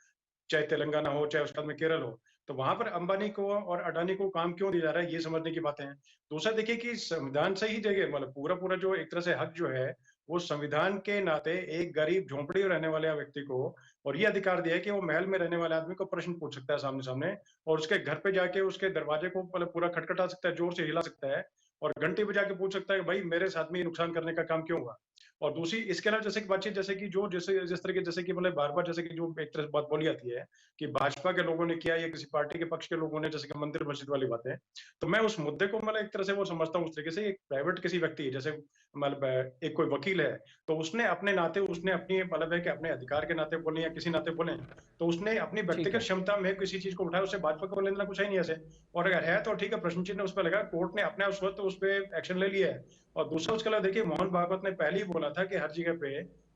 चाहे तेलंगाना हो चाहे उसके बाद में केरल हो, तो वहां पर अंबानी को और अडानी को काम क्यों दिया जा रहा है, ये समझने की बातें हैं। दूसरा देखिए कि संविधान से ही जगह मतलब पूरा जो एक तरह से हक जो है वो संविधान के नाते एक गरीब झोंपड़ी में रहने वाले व्यक्ति को और ये अधिकार दिया है कि वो महल में रहने वाले आदमी को प्रश्न पूछ सकता है सामने सामने, और उसके घर पे जाके उसके दरवाजे को मतलब पूरा खटखटा सकता है, जोर से हिला सकता है, और घंटी बजा के पूछ सकता है कि भाई मेरे साथ में नुकसान करने का काम क्यों हुआ। और दूसरी इसके अलावा जैसे कि बातचीत जैसे कि जो जैसे जिस तरह के जैसे कि मतलब बार-बार जैसे कि जो एक तरह से बात बोली जाती है कि भाजपा के लोगों ने किया या किसी पार्टी के पक्ष के लोगों ने जैसे कि मंदिर मस्जिद वाली बातें, तो मैं उस मुद्दे को मतलब एक तरह से वो समझता हूँ उस तरीके से एक प्राइवेट किसी व्यक्ति जैसे मतलब एक कोई वकील है, तो उसने अपने नाते उसने अपनी मतलब है कि अपने अधिकार के नाते बोले या किसी नाते बोले, तो उसने अपनी ठीक व्यक्तिगत है। क्षमता में किसी चीज़ को उठाया, उससे भाजपा को लेना कुछ है ही नहीं ऐसे। और अगर है तो ठीक है, प्रश्न चिन्ह उस पे लगा, कोर्ट ने अपने उस वक़्त उस पे एक्शन ले लिया है। और दूसरा उसके अलावा देखिए मोहन भागवत ने पहले ही बोला था कि हर जगह पे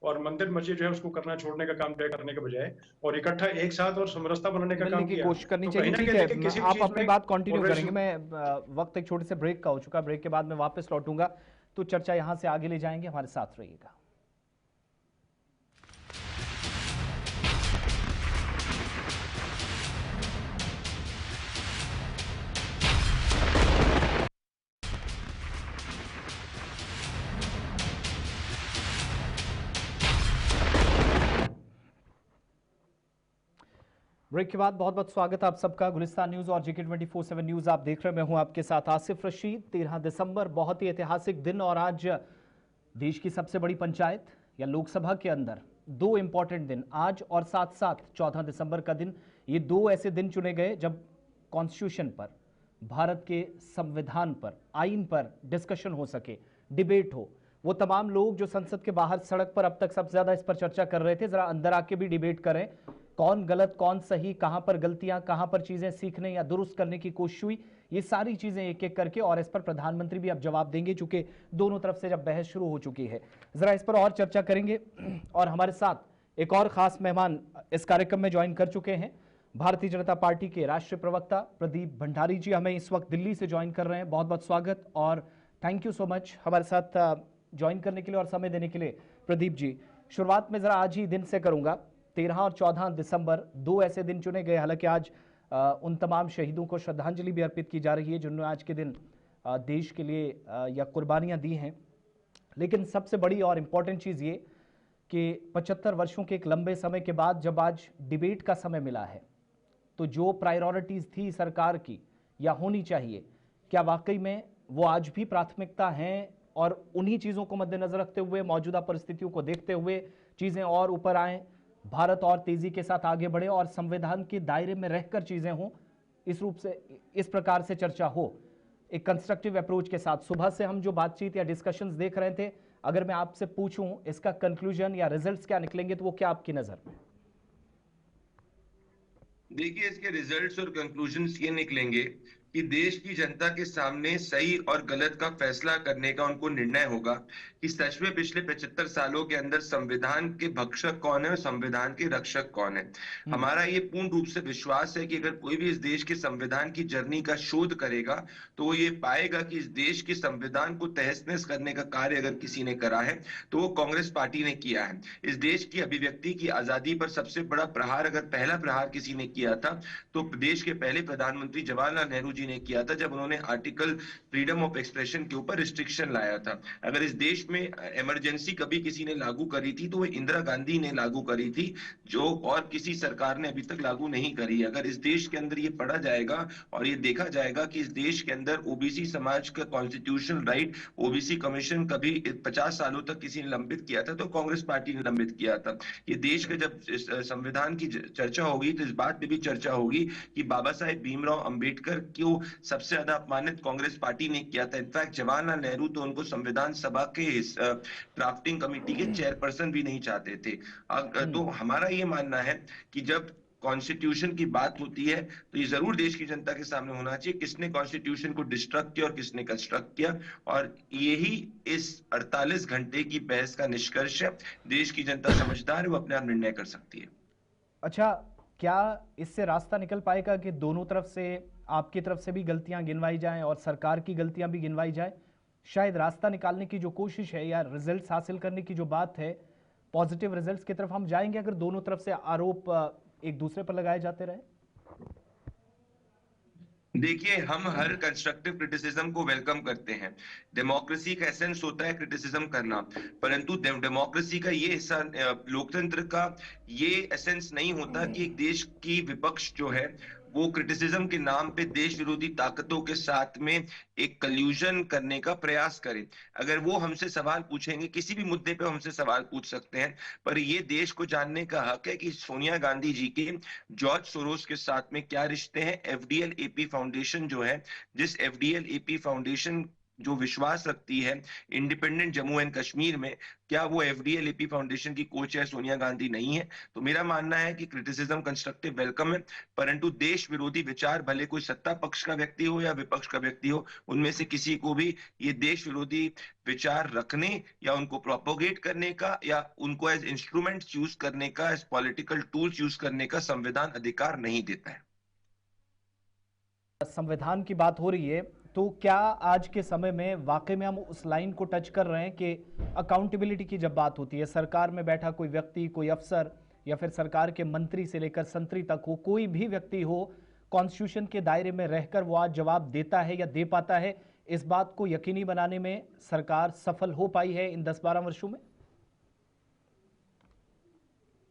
और मंदिर मस्जिद जो है उसको करना छोड़ने का काम तय करने के बजाय और इकट्ठा एक साथ और समरसता बनाने का मिलने काम की किया। कोशिश करनी तो चाहिए। कहीं न ठीक कहीं है, देखिए किसी भी आप चीज़ अपनी में बात कंटिन्यू करेंगे। कोऑर्डिनेशन मैं वक्त एक छोटे से ब्रेक का हो चुका, ब्रेक के बाद मैं वापस लौटूंगा, तो चर्चा यहां से आगे ले जाएंगे। हमारे साथ रहिएगा। ब्रेक के बाद बहुत बहुत स्वागत आप सबका। गुलिस्तान न्यूज और जेके 24/7 न्यूज आप देख रहे हैं। मैं हूं आपके साथ आसिफ रशीद। 13 दिसंबर बहुत ही ऐतिहासिक दिन, और आज देश की सबसे बड़ी पंचायत या लोकसभा के अंदर दो इंपॉर्टेंट दिन, आज और साथ साथ 14 दिसंबर का दिन, ये दो ऐसे दिन चुने गए जब कॉन्स्टिट्यूशन पर, भारत के संविधान पर, आइन पर डिस्कशन हो सके, डिबेट हो। वो तमाम लोग जो संसद के बाहर सड़क पर अब तक सबसे ज्यादा इस पर चर्चा कर रहे थे, जरा अंदर आके भी डिबेट करें, कौन गलत कौन सही, कहां पर गलतियां, कहां पर चीजें सीखने या दुरुस्त करने की कोशिश हुई, ये सारी चीजें एक एक करके, और इस पर प्रधानमंत्री भी अब जवाब देंगे चूंकि दोनों तरफ से जब बहस शुरू हो चुकी है। जरा इस पर और चर्चा करेंगे, और हमारे साथ एक और खास मेहमान इस कार्यक्रम में ज्वाइन कर चुके हैं। भारतीय जनता पार्टी के राष्ट्रीय प्रवक्ता प्रदीप भंडारी जी हमें इस वक्त दिल्ली से ज्वाइन कर रहे हैं। बहुत बहुत स्वागत और थैंक यू सो मच हमारे साथ ज्वाइन करने के लिए और समय देने के लिए। प्रदीप जी, शुरुआत में जरा आज ही दिन से करूंगा। 13 और 14 दिसंबर दो ऐसे दिन चुने गए। हालांकि आज उन तमाम शहीदों को श्रद्धांजलि भी अर्पित की जा रही है जिन्होंने आज के दिन देश के लिए या कुर्बानियां दी हैं। लेकिन सबसे बड़ी और इम्पॉर्टेंट चीज़ ये कि 75 वर्षों के एक लंबे समय के बाद जब आज डिबेट का समय मिला है, तो जो प्रायोरिटीज़ थी सरकार की या होनी चाहिए, क्या वाकई में वो आज भी प्राथमिकता हैं, और उन्हीं चीज़ों को मद्देनजर रखते हुए, मौजूदा परिस्थितियों को देखते हुए चीज़ें और ऊपर आएँ, भारत और तेजी के साथ आगे बढ़े और संविधान के दायरे में रहकर चीजें हों, इस रूप से, इस प्रकार से चर्चा हो, एक कंस्ट्रक्टिव अप्रोच के साथ। सुबह से हम जो बातचीत या डिस्कशंस देख रहे थे, अगर मैं आपसे पूछूं इसका कंक्लूजन या रिजल्ट्स क्या निकलेंगे, तो वो क्या आपकी नजर में? देखिए, इसके रिजल्ट्स और कंक्लूजन्स ये निकलेंगे कि देश की जनता के सामने सही और गलत का फैसला करने का उनको निर्णय होगा कि सच में पिछले 75 सालों के अंदर संविधान के भक्षक कौन है और संविधान के रक्षक कौन है। हमारा ये पूर्ण रूप से विश्वास है कि अगर कोई भी इस देश के संविधान की जर्नी का शोध करेगा तो वो ये पाएगा कि इस देश के संविधान को तहस-नहस करने का कार्य अगर किसी ने करा है तो वो कांग्रेस पार्टी ने किया है। इस देश की अभिव्यक्ति की आजादी पर सबसे बड़ा प्रहार, अगर पहला प्रहार किसी ने किया था, तो देश के पहले प्रधानमंत्री जवाहरलाल नेहरू ने किया था, जब उन्होंने आर्टिकल फ्रीडम ऑफ एक्सप्रेशन के ऊपर रिस्ट्रिक्शन लाया था। अगर इस देश में इमरजेंसी कभी किसी ने लागू करी थी तो वो इंदिरा गांधी ने लागू करी थी, जो और किसी सरकार ने अभी तक लागू नहीं करी। अगर इस देश के अंदर ये पढ़ा जाएगा और ये देखा जाएगा कि इस देश के अंदर ओबीसी समाज का कॉन्स्टिट्यूशनल राइट, ओबीसी कमीशन कभी 50 सालों तक किसी ने लंबित किया था तो कांग्रेस पार्टी ने लंबित किया था। ये देश के जब संविधान की चर्चा होगी तो इस बात पे भी चर्चा होगी कि बाबा साहेब भीमराव अंबेडकर क्यों सबसे ज्यादा अपमानित कांग्रेस पार्टी ने किया था। इनफैक्ट जवाहरलाल नेहरू तो उनको संविधान सभा के ड्राफ्टिंग कमेटी के चेयरपर्सन भी नहीं चाहते थे। तो हमारा ये मानना है कि जब कॉन्स्टिट्यूशन की बात होती है तो ये जरूर देश की जनता के सामने होना चाहिए किसने कॉन्स्टिट्यूशन को डिस्ट्रक्ट किया और किसने कंस्ट्रक्ट किया, और यही इस 48 घंटे की बहस का निष्कर्ष है। देश की जनता समझदार है, वो अपने आप निर्णय कर सकती है। अच्छा, क्या इससे रास्ता निकल पाएगा कि दोनों तरफ से, आपकी तरफ से भी गलतियां गिनवाई जाएं और सरकार की गलतियां भी गिनवाई जाए? शायद रास्ता निकालने की जो कोशिश है या रिजल्ट्स हासिल करने की जो बात है, पॉजिटिव रिजल्ट्स की तरफ हम जाएंगे अगर दोनों तरफ से आरोप एक दूसरे पर लगाए जाते रहे? देखिए, हम हर कंस्ट्रक्टिव क्रिटिसिज्म को वेलकम करते हैं। डेमोक्रेसी का एसेंस होता है क्रिटिसिज्म करना, परंतु डेमोक्रेसी का ये हिस्सा, लोकतंत्र का ये एसेंस नहीं होता कि एक देश की विपक्ष जो है वो क्रिटिसिज्म के नाम पे देश विरोधी ताकतों के साथ में एक कल्यूजन करने का प्रयास करें। अगर वो हमसे सवाल पूछेंगे, किसी भी मुद्दे पे हमसे सवाल पूछ सकते हैं, पर ये देश को जानने का हक है कि सोनिया गांधी जी के जॉर्ज सोरोस के साथ में क्या रिश्ते हैं। एफडीएल एपी फाउंडेशन जो है, जिस एफडीएल एपी फाउंडेशन जो विश्वास रखती है इंडिपेंडेंट जम्मू एंड कश्मीर में, क्या वो एफडीएल एपी फाउंडेशन की को चेयर सोनिया गांधी नहीं है? तो मेरा मानना है कि क्रिटिसिज्म कंस्ट्रक्टिव वेलकम है, परंतु देश विरोधी विचार, भले कोई सत्ता पक्ष का व्यक्ति हो या विपक्ष का व्यक्ति हो, उनमें से किसी को भी ये देश विरोधी विचार रखने या उनको प्रोपोगेट करने का या उनको एज इंस्ट्रूमेंट यूज करने का, एज पॉलिटिकल टूल्स यूज करने का संविधान अधिकार नहीं देता है। संविधान की बात हो रही है, तो क्या आज के समय में वाकई में हम उस लाइन को टच कर रहे हैं कि अकाउंटेबिलिटी की जब बात होती है, सरकार में बैठा कोई व्यक्ति, कोई अफसर या फिर सरकार के मंत्री से लेकर संतरी तक हो, कोई भी व्यक्ति हो, कॉन्स्टिट्यूशन के दायरे में रहकर वो आज जवाब देता है या दे पाता है? इस बात को यकीनी बनाने में सरकार सफल हो पाई है इन 10-12 वर्षों में?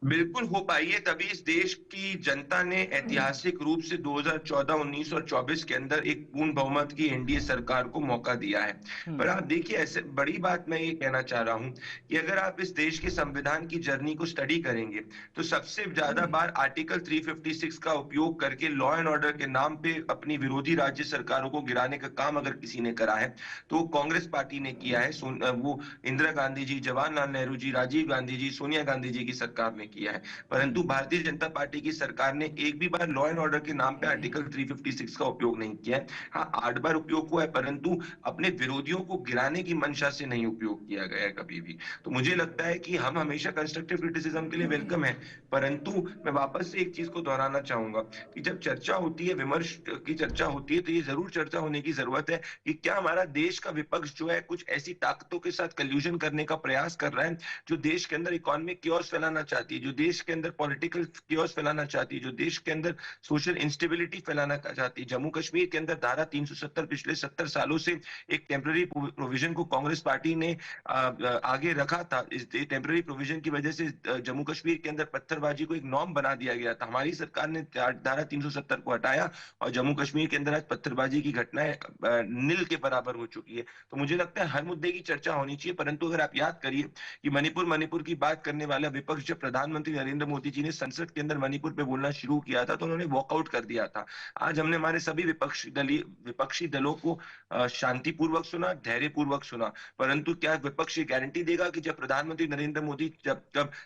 बिल्कुल हो पाई है, तभी इस देश की जनता ने ऐतिहासिक रूप से 2014, 19 और 24 के अंदर एक पूर्ण बहुमत की एनडीए सरकार को मौका दिया है। पर आप देखिए, ऐसे बड़ी बात मैं ये कहना चाह रहा हूं कि अगर आप इस देश के संविधान की जर्नी को स्टडी करेंगे तो सबसे ज्यादा बार आर्टिकल 356 का उपयोग करके लॉ एंड ऑर्डर के नाम पे अपनी विरोधी राज्य सरकारों को गिराने का काम अगर किसी ने करा है तो कांग्रेस पार्टी ने किया है। वो इंदिरा गांधी जी, जवाहरलाल नेहरू जी, राजीव गांधी जी, सोनिया गांधी जी की सरकार ने किया है। परंतु भारतीय जनता पार्टी की सरकार ने एक भी बार लॉ एंड ऑर्डर के नाम पे आर्टिकल 356 का उपयोग नहीं किया है। हाँ, 8 बार उपयोग हुआ है, परंतु अपने विरोधियों को गिराने की मंशा से नहीं उपयोग किया गया है कभी भी। तो मुझे लगता है कि हम हमेशा कंस्ट्रक्टिव क्रिटिसिज्म के लिए वेलकम है, परंतु मैं वापस से एक चीज को दोहराना चाहूंगा कि जब चर्चा होती है, विमर्श की चर्चा होती है, तो ये जरूर चर्चा होने की जरूरत है कि क्या हमारा देश का विपक्ष जो है कुछ ऐसी ताकतों के साथ कल्यूजन करने का प्रयास कर रहा है जो देश के अंदर इकोनॉमिक कियोस फैलाना चाहती है, जो देश के अंदर पॉलिटिकल कियोस फैलाना चाहती है, जो देश के अंदर सोशल इंस्टेबिलिटी फैलाना चाहती है। जम्मू कश्मीर के अंदर धारा 370 पिछले 70 सालों से एक टेम्पररी प्रोविजन को कांग्रेस पार्टी ने आगे रखा था। इस टेम्पररी प्रोविजन की वजह से जम्मू कश्मीर के अंदर पत्थरबाजी को एक नॉर्म बना दिया गया था। हमारी सरकार ने धारा 370 को हटाया और जम्मू कश्मीर के अंदर आज पत्थरबाजी की घटनाएं नील के बराबर हो चुकी है। तो मुझे लगता है हर मुद्दे की चर्चा होनी चाहिए, परंतु अगर आप याद करिए कि मणिपुर की बात करने वाला विपक्ष जब प्रधानमंत्री नरेंद्र मोदी जी ने संसद के अंदर मणिपुर पे बोलना शुरू किया था तो उन्होंने वॉकआउट कर दिया था। आज हमने हमारे सभी विपक्षी दलों को शांतिपूर्वक सुना, धैर्यपूर्वक सुना, परंतु क्या विपक्ष ये गारंटी देगा कि जब प्रधानमंत्री नरेंद्र मोदी जब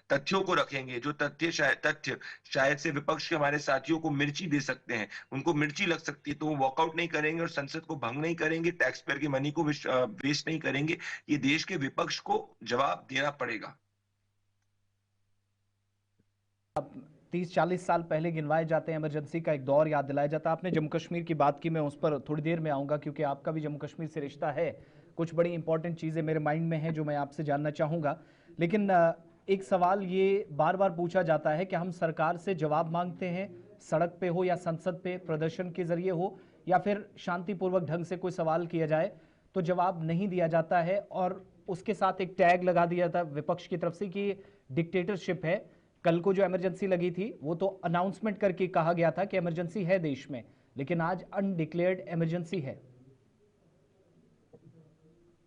तथ्यों को रखेंगे, जो तथ्य शायद से विपक्ष के हमारे साथियों को मिर्ची दे सकते हैं, उनको मिर्ची लग सकती है, तो वो वॉकआउट नहीं करेंगे और संसद को भंग नहीं करेंगे, टैक्स पेयर की मनी को वेस्ट नहीं करेंगे। ये देश के विपक्ष को जवाब देना पड़ेगा। 30-40 साल पहले गिनवाए जाते हैं, इमरजेंसी का एक दौर याद दिलाया जाता है। आपने जम्मू कश्मीर की बात की, मैं उस पर थोड़ी देर में आऊँगा क्योंकि आपका भी जम्मू कश्मीर से रिश्ता है। कुछ बड़ी इंपॉर्टेंट चीज़ें मेरे माइंड में हैं जो मैं आपसे जानना चाहूँगा, लेकिन एक सवाल ये बार बार पूछा जाता है कि हम सरकार से जवाब मांगते हैं, सड़क पे हो या संसद पे प्रदर्शन के जरिए हो या फिर शांतिपूर्वक ढंग से कोई सवाल किया जाए तो जवाब नहीं दिया जाता है और उसके साथ एक टैग लगा दिया था विपक्ष की तरफ से कि डिक्टेटरशिप है। कल को जो इमरजेंसी लगी थी वो तो अनाउंसमेंट करके कहा गया था कि इमरजेंसी है देश में, लेकिन आज अनडिक्लेयर्ड इमरजेंसी है।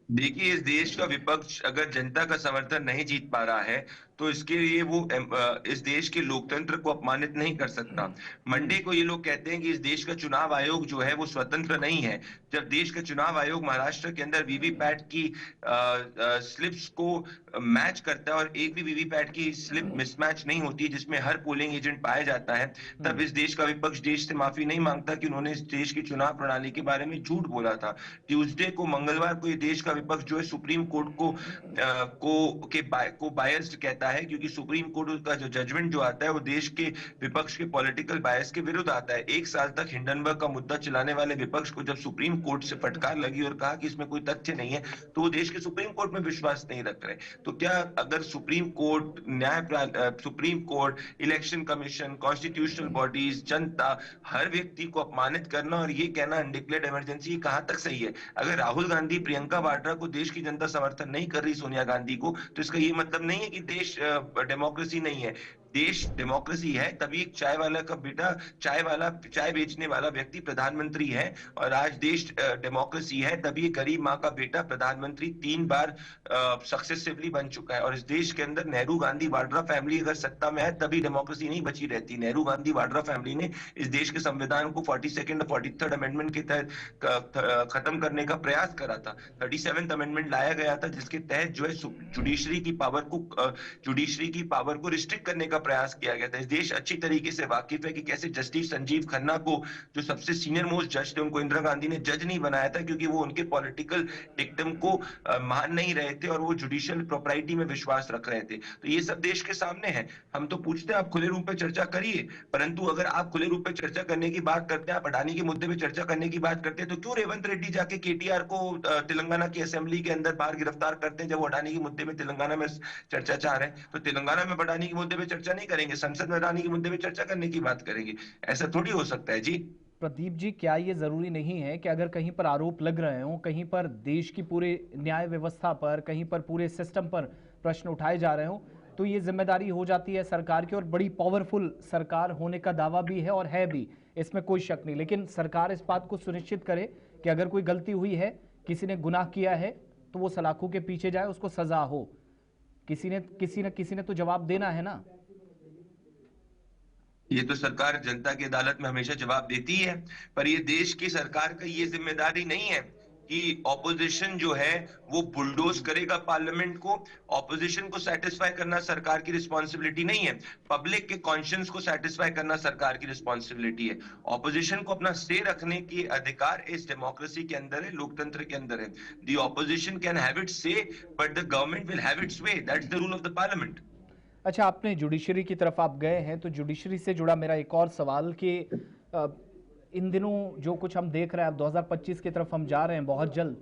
देखिए, इस देश का विपक्ष अगर जनता का समर्थन नहीं जीत पा रहा है तो इसके लिए वो इस देश के लोकतंत्र को अपमानित नहीं कर सकता। मंडे को ये लोग कहते हैं कि इस देश का चुनाव आयोग जो है वो स्वतंत्र नहीं है। जब देश का चुनाव आयोग महाराष्ट्र के अंदर वीवीपैट की स्लिप्स को मैच करता है और एक भी वीवीपैट की स्लिप मिसमैच नहीं होती जिसमें हर पोलिंग एजेंट पाया जाता है, तब इस देश का विपक्ष देश से माफी नहीं मांगता कि उन्होंने इस देश की चुनाव प्रणाली के बारे में झूठ बोला था। ट्यूसडे को, मंगलवार को, ये देश का विपक्ष जो है सुप्रीम कोर्ट को बायस्ड कहता है, क्योंकि सुप्रीम कोर्ट का जो जजमेंट जो आता है वो देश के विपक्ष के पॉलिटिकल बायस के विरुद्ध आता है। 1 साल तक हिंडनबर्ग का मुद्दा चलाने वाले विपक्ष को जब सुप्रीम कोर्ट से फटकार लगी और कहा कि इसमें कोई तथ्य नहीं है तो वो देश के सुप्रीम कोर्ट में विश्वास नहीं रख रहे। तो क्या अगर supreme court, supreme court, election commission, constitutional bodies, जनता, हर व्यक्ति को अपमानित करना और ये कहना अनडिक्लेयर्ड इमरजेंसी कहां तक सही है? अगर राहुल गांधी, प्रियंका वाड्रा को देश की जनता समर्थन नहीं कर रही, सोनिया गांधी को, तो इसका ये मतलब नहीं है कि देश डेमोक्रेसी नहीं है। देश डेमोक्रेसी है तभी एक चाय वाला का बेटा चाय बेचने वाला व्यक्ति प्रधानमंत्री है, और आज देश डेमोक्रेसी है तभी एक गरीब माँ का बेटा प्रधानमंत्री 3 बार सक्सेसिवली बन चुका है। और इस देश के अंदर नेहरू गांधी वाड्रा फैमिली अगर सत्ता में है तभी डेमोक्रेसी नहीं बची रहती। नेहरू गांधी वाड्रा फैमिली ने इस देश के संविधान को 42nd और 43rd अमेंडमेंट के तहत खत्म करने का प्रयास करा था। 37th अमेंडमेंट लाया गया था जिसके तहत जो है जुडिशरी की पावर को रिस्ट्रिक्ट करने का प्रयास किया गया था। इस देश अच्छी तरीके से वाकिफ है कि कैसे जस्टिस संजीव खन्ना को, जो सबसे सीनियर मोस्ट जज थे, उनको इंदिरा गांधी ने जज नहीं बनाया था क्योंकि वो उनके पॉलिटिकल डिक्टम को मान नहीं रहे थे और वो जुडिशियल प्रॉपर्टी में विश्वास रख रहे थे। तो ये सब देश के सामने है। हम तो पूछते हैं आप खुले रूप में चर्चा करिए, परंतु अगर आप खुले रूप में चर्चा करने की बात करते हैं, आप अडानी के मुद्दे पे चर्चा करने की बात करते हैं, तो क्यों रेवंत रेड्डी जाके केटीआर को तेलंगाना की असेंबली के अंदर बाहर गिरफ्तार करते हैं जब वो अडानी के मुद्दे में तेलंगाना में चर्चा चाह रहे हैं? तो तेलंगाना में अडानी के मुद्दे पे चर्चा नहीं करेंगे, संसद में अडानी के मुद्दे पे चर्चा करने की बात करेंगे? ऐसा थोड़ी हो सकता है जी। प्रदीप जी, क्या ये जरूरी नहीं है कि अगर कहीं पर आरोप लग रहे हों, कहीं पर देश की पूरे न्याय व्यवस्था पर, कहीं पर पूरे सिस्टम पर प्रश्न उठाए जा रहे हों, तो ये जिम्मेदारी हो जाती है सरकार की, और बड़ी पावरफुल सरकार होने का दावा भी है और है भी, इसमें कोई शक नहीं। लेकिन सरकार इस बात को सुनिश्चित करे कि अगर कोई गलती हुई है, किसी ने गुनाह किया है, तो वो सलाखों के पीछे जाए, उसको सजा हो। किसी ने तो जवाब देना है ना। ये तो सरकार जनता की अदालत में हमेशा जवाब देती है, पर ये देश की सरकार का ये जिम्मेदारी नहीं है कि ऑपोजिशन जो है वो बुलडोज करेगा पार्लियामेंट को। ऑपोजिशन को सेटिस्फाई करना सरकार की रिस्पॉन्सिबिलिटी नहीं है, पब्लिक के कॉन्शियंस को सेटिस्फाई करना सरकार की रिस्पॉन्सिबिलिटी है। ऑपोजिशन को अपना से रखने की अधिकार इस डेमोक्रेसी के अंदर है, लोकतंत्र के अंदर है। The opposition can have its say, but the government will have its way. That's the rule of the parliament. अच्छा, आपने जुडिशरी की तरफ आप गए हैं, तो जुडिशरी से जुड़ा मेरा एक और सवाल कि इन दिनों जो कुछ हम देख रहे हैं, अब 2025 की तरफ हम जा रहे हैं बहुत जल्द,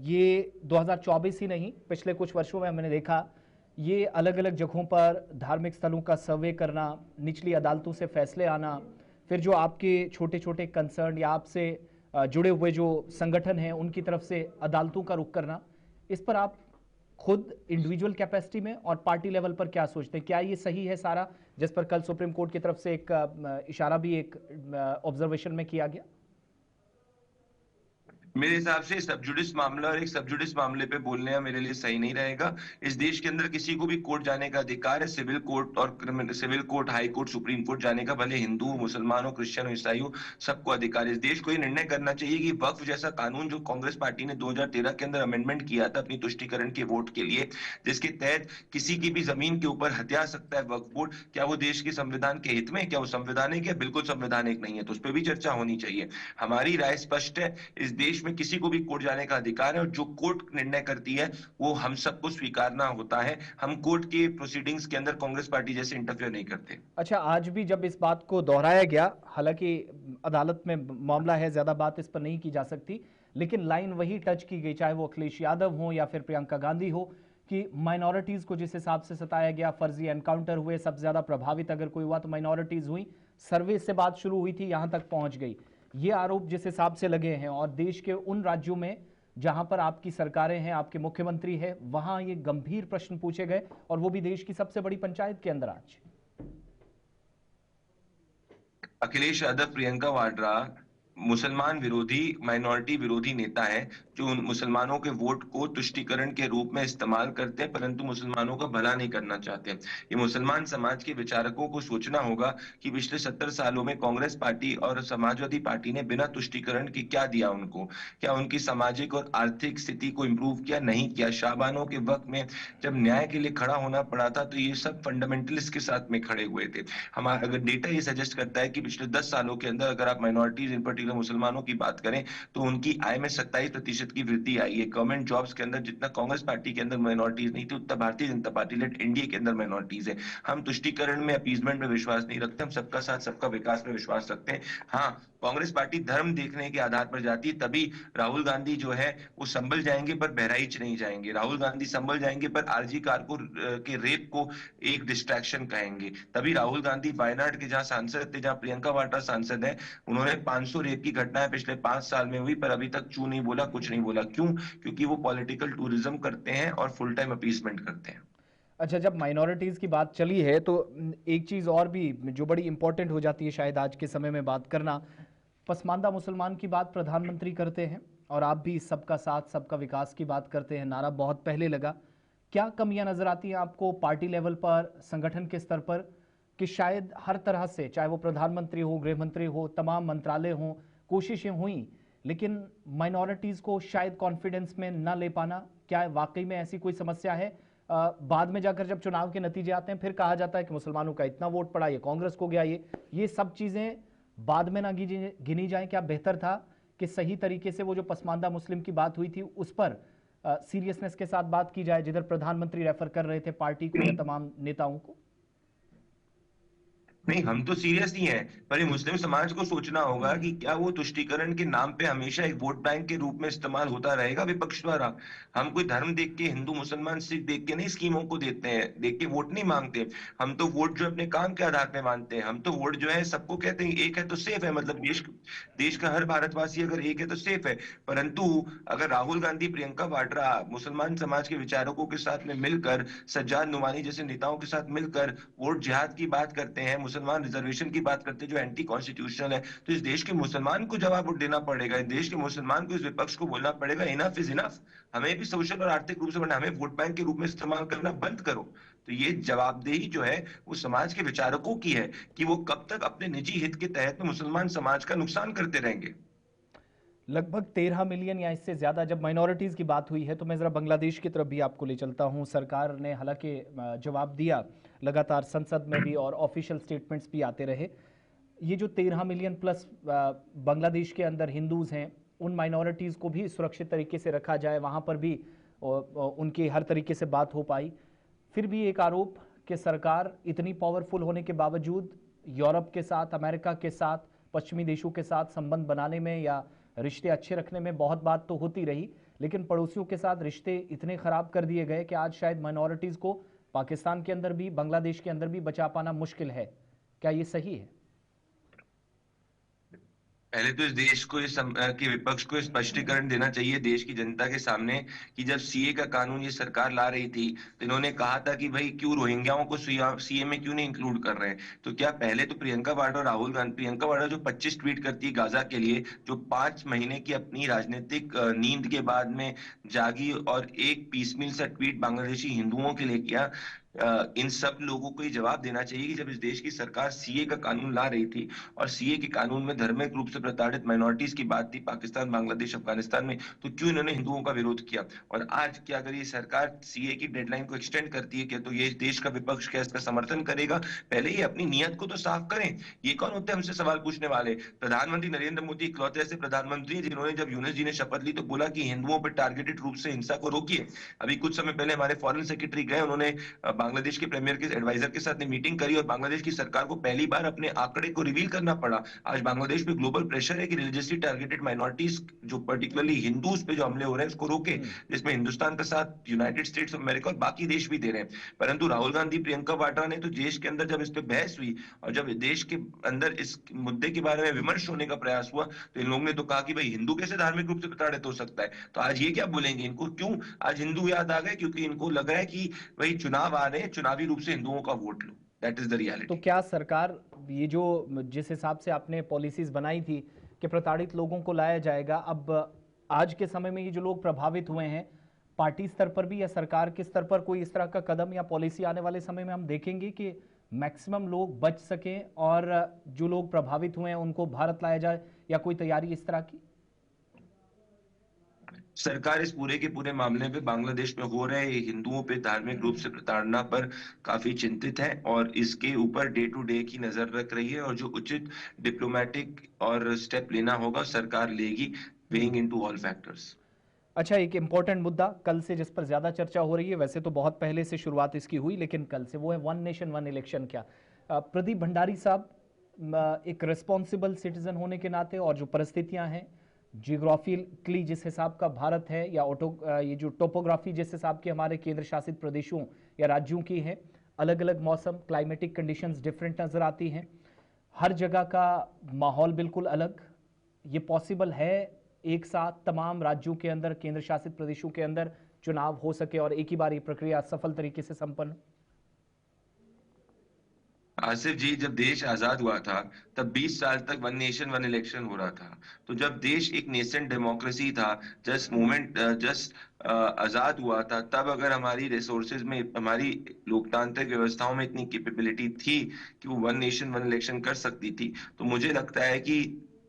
ये 2024 ही नहीं, पिछले कुछ वर्षों में हमने देखा ये अलग अलग जगहों पर धार्मिक स्थलों का सर्वे करना, निचली अदालतों से फैसले आना, फिर जो आपके छोटे छोटे कंसर्न या आपसे जुड़े हुए जो संगठन हैं उनकी तरफ से अदालतों का रुख करना, इस पर आप खुद इंडिविजुअल कैपेसिटी में और पार्टी लेवल पर क्या सोचते हैं? क्या ये सही है सारा, जिस पर कल सुप्रीम कोर्ट की तरफ से एक इशारा भी एक ऑब्जर्वेशन में किया गया? मेरे हिसाब से सबजुडिस मामला और एक सबजुडिस मामले पे बोलने मेरे लिए सही नहीं रहेगा। इस देश के अंदर किसी को भी कोर्ट जाने का अधिकार है, सिविल कोर्ट और civil court, high court, supreme court जाने का, भले हिंदू, मुसलमान हो, क्रिश्चियन हो, ईसाई हो, सबको अधिकार है। इस देश को ये निर्णय करना चाहिए कि वक्फ जैसा कानून जो कांग्रेस पार्टी ने 2013 के अंदर अमेंडमेंट किया था अपनी तुष्टीकरण के वोट के लिए, जिसके तहत किसी की भी जमीन के ऊपर हत्या सकता है वक्फ बोर्ड, क्या वो देश के संविधान के हित में, क्या वो संवैधानिक है? बिल्कुल संवैधानिक नहीं है, तो उस पर भी चर्चा होनी चाहिए। हमारी राय स्पष्ट है, इस देश में किसी को भी कोर्ट जाने का अधिकार है और जो कोर्ट निर्णय करती है वो हम सबको स्वीकारना होता है। हम कोर्ट के प्रोसीडिंग्स के अंदर कांग्रेस पार्टी जैसे इंटरफेयर नहीं करते। अच्छा, आज भी जब इस बात को दोहराया गया, हालांकि अदालत में मामला है, ज्यादा बात इस पर नहीं की जा सकती, लेकिन लाइन वही टच की गई, चाहे वो अखिलेश यादव हो या फिर प्रियंका गांधी हो, कि माइनॉरिटीज को जिस हिसाब से सताया गया, फर्जी एनकाउंटर हुए, सबसे ज्यादा प्रभावित अगर कोई हुआ तो माइनॉरिटीज हुई, सर्वे से बात शुरू हुई थी, यहां तक पहुंच गई। ये आरोप जिस हिसाब से लगे हैं, और देश के उन राज्यों में जहां पर आपकी सरकारें हैं, आपके मुख्यमंत्री है, वहां ये गंभीर प्रश्न पूछे गए, और वो भी देश की सबसे बड़ी पंचायत के अंदर। आज अखिलेश यादव, प्रियंका वाड्रा मुसलमान विरोधी, माइनॉरिटी विरोधी नेता है जो मुसलमानों के वोट को तुष्टीकरण के रूप में इस्तेमाल करते हैं, परंतु मुसलमानों का भला नहीं करना चाहते। ये मुसलमान समाज के विचारकों को सोचना होगा कि पिछले 70 सालों में कांग्रेस पार्टी और समाजवादी पार्टी ने बिना तुष्टीकरण के क्या दिया उनको, क्या उनकी सामाजिक और आर्थिक स्थिति को इंप्रूव किया? नहीं किया। शाहबानों के वक्त में जब न्याय के लिए खड़ा होना पड़ा था तो ये सब फंडामेंटलिस्ट के साथ में खड़े हुए थे। हमारा अगर डेटा ये सजेस्ट करता है कि पिछले 10 सालों के अंदर अगर आप माइनॉरिटीज, इन पर्टिकुलर मुसलमानों की बात करें, तो उनकी आय में 27% की वृद्धि आई है। गवर्नमेंट जॉब्स के अंदर जितना कांग्रेस पार्टी के अंदर माइनॉरिटीज नहीं थी, उतना Bharatiya Janata party lead NDA के अंदर माइनॉरिटीज है। हम तुष्टीकरण में, अपीजमेंट में विश्वास नहीं रखते, हम सबका साथ सबका विकास में विश्वास रखते हैं। हाँ, कांग्रेस पार्टी धर्म देखने के आधार पर जाती है, तभी राहुल गांधी जो है वो संभल जाएंगे पर बहराइच नहीं जाएंगे। राहुल गांधी संभल जाएंगे पर आरजी कारपुर के रेप को एक डिस्ट्रैक्शन कहेंगे। तभी राहुल गांधी वायनाड के जहां सांसद थे, जहां प्रियंका वाड्रा सांसद है, उन्होंने 500 रेप की घटनाएं पिछले 5 साल में हुई पर अभी तक चू नहीं बोला, कुछ नहीं बोला। क्यों? क्योंकि वो पॉलिटिकल टूरिज्म करते हैं और फुल टाइम अपीसमेंट करते हैं। अच्छा, जब माइनॉरिटीज़ की बात चली है तो एक चीज़ और भी जो बड़ी इंपॉर्टेंट हो जाती है शायद आज के समय में बात करना, पसमानदा मुसलमान की बात प्रधानमंत्री करते हैं और आप भी सबका साथ सबका विकास की बात करते हैं, नारा बहुत पहले लगा। क्या कमियां नज़र आती हैं आपको पार्टी लेवल पर, संगठन के स्तर पर, कि शायद हर तरह से, चाहे वो प्रधानमंत्री हो, गृह मंत्री हो, तमाम मंत्रालय हों, कोशिशें हुई लेकिन माइनॉरिटीज़ को शायद कॉन्फिडेंस में न ले पाना, क्या वाकई में ऐसी कोई समस्या है? बाद में जाकर जब चुनाव के नतीजे आते हैं फिर कहा जाता है कि मुसलमानों का इतना वोट पड़ा, ये कांग्रेस को गया, ये सब चीज़ें बाद में ना गिनी जाएं। क्या बेहतर था कि सही तरीके से वो जो पसमानदा मुस्लिम की बात हुई थी उस पर सीरियसनेस के साथ बात की जाए, जिधर प्रधानमंत्री रेफर कर रहे थे पार्टी को या तमाम नेताओं को? नहीं, हम तो सीरियस ही हैं, पर ये मुस्लिम समाज को सोचना होगा कि क्या वो तुष्टीकरण के नाम पे हमेशा एक वोट बैंक के रूप में इस्तेमाल होता रहेगा विपक्ष द्वारा। हम कोई धर्म देख के, हिंदू मुसलमान सिख देख के नहीं स्कीमों को देते हैं, देख के वोट नहीं मांगते। हम तो वोट जो अपने काम के आधार पे मानते हैं। हम तो वोट जो है सबको कहते हैं एक है तो सेफ है, मतलब देश का हर भारतवासी अगर एक है तो सेफ है। परंतु अगर राहुल गांधी, प्रियंका वाड्रा मुसलमान समाज के विचारकों के साथ में मिलकर, सज्जाद नुमानी जैसे नेताओं के साथ मिलकर वोट जिहाद की बात करते हैं, मुसलमान रिजर्वेशन की बात करते हैं जो एंटी कॉन्स्टिट्यूशनल है, तो इस देश के मुसलमान को जवाब देना पड़ेगा। इस देश के मुसलमान को, इस विपक्ष को बोलना पड़ेगा इनफ इज इनफ। हमें भी सोशल और आर्थिक रूप से बढ़ना, हमें वोट बैंक के रूप में इस्तेमाल करना बंद करो। तो ये जवाबदेही जो है वो समाज के विचारकों की है कि वो कब तक अपने निजी हित के तहत में मुसलमान समाज का नुकसान करते रहेंगे। लगभग 13 मिलियन या इससे ज़्यादा, जब माइनॉरिटीज़ की बात हुई है तो मैं ज़रा बांग्लादेश की तरफ भी आपको ले चलता हूँ। सरकार ने हालांकि जवाब दिया, लगातार संसद में भी और ऑफिशियल स्टेटमेंट्स भी आते रहे। ये जो 13 मिलियन प्लस बांग्लादेश के अंदर हिंदूज़ हैं, उन माइनॉरिटीज़ को भी सुरक्षित तरीके से रखा जाए, वहाँ पर भी उनकी हर तरीके से बात हो पाई। फिर भी एक आरोप कि सरकार इतनी पावरफुल होने के बावजूद यूरोप के साथ, अमेरिका के साथ, पश्चिमी देशों के साथ संबंध बनाने में या रिश्ते अच्छे रखने में बहुत बात तो होती रही, लेकिन पड़ोसियों के साथ रिश्ते इतने ख़राब कर दिए गए कि आज शायद माइनॉरिटीज़ को पाकिस्तान के अंदर भी, बांग्लादेश के अंदर भी बचा पाना मुश्किल है। क्या ये सही है? पहले तो इस देश को, के विपक्ष को स्पष्टीकरण देना चाहिए देश की जनता के सामने कि जब सीए का कानून ये सरकार ला रही थी तो इन्होंने कहा था कि भाई क्यों रोहिंग्याओं को सीए में क्यों नहीं इंक्लूड कर रहे हैं। तो क्या पहले तो प्रियंका वाड्रा, राहुल गांधी, प्रियंका वाड्रा जो 25 ट्वीट करती है गाजा के लिए, जो 5 महीने की अपनी राजनीतिक नींद के बाद में जागी और एक पीसमील सा ट्वीट बांग्लादेशी हिंदुओं के लिए किया, इन सब लोगों को ये जवाब देना चाहिए कि जब इस देश की सरकार सीए का कानून ला रही थी और सीए के कानून में धार्मिक रूप से प्रताड़ित माइनॉरिटीज की बात थी पाकिस्तान, बांग्लादेश, अफगानिस्तान में, तो क्यों इन्होंने हिंदुओं का विरोध किया। और आज क्या अगर ये सरकार सीए की डेडलाइन को एक्सटेंड करती है क्या, तो ये देश का विपक्ष क्या इसका समर्थन करेगा? पहले ये अपनी नीयत को तो साफ करें। ये कौन होते हैं हमसे सवाल पूछने वाले? प्रधानमंत्री नरेंद्र मोदी इकलौते ऐसे प्रधानमंत्री जिन्होंने जब यूनुस जी ने शपथ ली तो बोला कि हिंदुओं पर टारगेटेड रूप से हिंसा को रोकिए। अभी कुछ समय पहले हमारे फॉरेन सेक्रेटरी गए, उन्होंने बांग्लादेश के प्रीमियर के एडवाइजर के साथ मीटिंग करी और बांग्लादेश की सरकार को पहली बार अपने आंकड़े को रिवील करना पड़ा। आज बांग्लादेश पे ग्लोबल प्रेशर है कि रिलीजियसली टारगेटेड माइनॉरिटीज, जो पर्टिकुलरली हिंदूज पे जो हमले हो रहे हैं, उसको रोके, जिसमें हिंदुस्तान का साथ यूनाइटेड स्टेट्स ऑफ अमेरिका और बाकी देश भी दे रहे हैं। परंतु राहुल गांधी, प्रियंका वाड्रा ने तो देश के अंदर जब इस पे बहस हुई और जब देश के अंदर इस मुद्दे के बारे में विमर्श होने का प्रयास हुआ तो इन लोगों ने तो कहा कि भाई हिंदू कैसे धार्मिक रूप से प्रताड़ित हो सकता है। तो आज ये क्या बोलेंगे? इनको क्यों आज हिंदू याद आ गए? क्योंकि इनको लग रहा है कि भाई चुनाव आ रहे हैं, चुनावी रूप से हिंदुओं का vote low. That is the reality. तो क्या सरकार ये जो जिस हिसाब से आपने पॉलिसीज बनाई थी कि प्रताड़ित लोगों को लाया जाएगा, अब आज के समय में ये जो लोग प्रभावित हुए हैं, पार्टी स्तर पर भी या सरकार के स्तर पर कोई इस तरह का कदम या पॉलिसी आने वाले समय में हम देखेंगे कि मैक्सिमम लोग बच सकें और जो लोग प्रभावित हुए हैं उनको भारत लाया जाए, या कोई तैयारी इस तरह की? सरकार इस पूरे के पूरे मामले पे बांग्लादेश में हो रहे हिंदुओं पे धार्मिक रूप से प्रताड़ना पर काफी चिंतित है और इसके ऊपर डे टू डे की नजर रख रही है और जो उचित डिप्लोमेटिक और स्टेप लेना होगा सरकार लेगी, वेइंग इनटू ऑल फैक्टर्स। अच्छा, एक इम्पॉर्टेंट मुद्दा कल से जिस पर ज़्यादा चर्चा हो रही है, वैसे तो बहुत पहले से शुरुआत इसकी हुई लेकिन कल से, वो है वन नेशन वन इलेक्शन। क्या प्रदीप भंडारी साहब एक रिस्पॉन्सिबल सिटीजन होने के नाते और जो परिस्थितियां हैं जियोग्राफिकली जिस हिसाब का भारत है, या ये जो टोपोग्राफी जिस हिसाब के हमारे केंद्र शासित प्रदेशों या राज्यों की है, अलग अलग मौसम, क्लाइमेटिक कंडीशंस डिफरेंट नज़र आती हैं, हर जगह का माहौल बिल्कुल अलग, ये पॉसिबल है एक साथ तमाम राज्यों के अंदर, केंद्र शासित प्रदेशों के अंदर चुनाव हो सके और एक ही बार ये प्रक्रिया सफल तरीके से संपन्न? आसिफ जी, जब देश आजाद हुआ था तब 20 साल तक वन नेशन वन इलेक्शन हो रहा था। तो जब देश एक नेसेंट डेमोक्रेसी था, जस्ट आजाद हुआ था, तब अगर हमारी रिसोर्सेज में, हमारी लोकतांत्रिक व्यवस्थाओं में इतनी कैपेबिलिटी थी कि वो वन नेशन वन इलेक्शन कर सकती थी, तो मुझे लगता है कि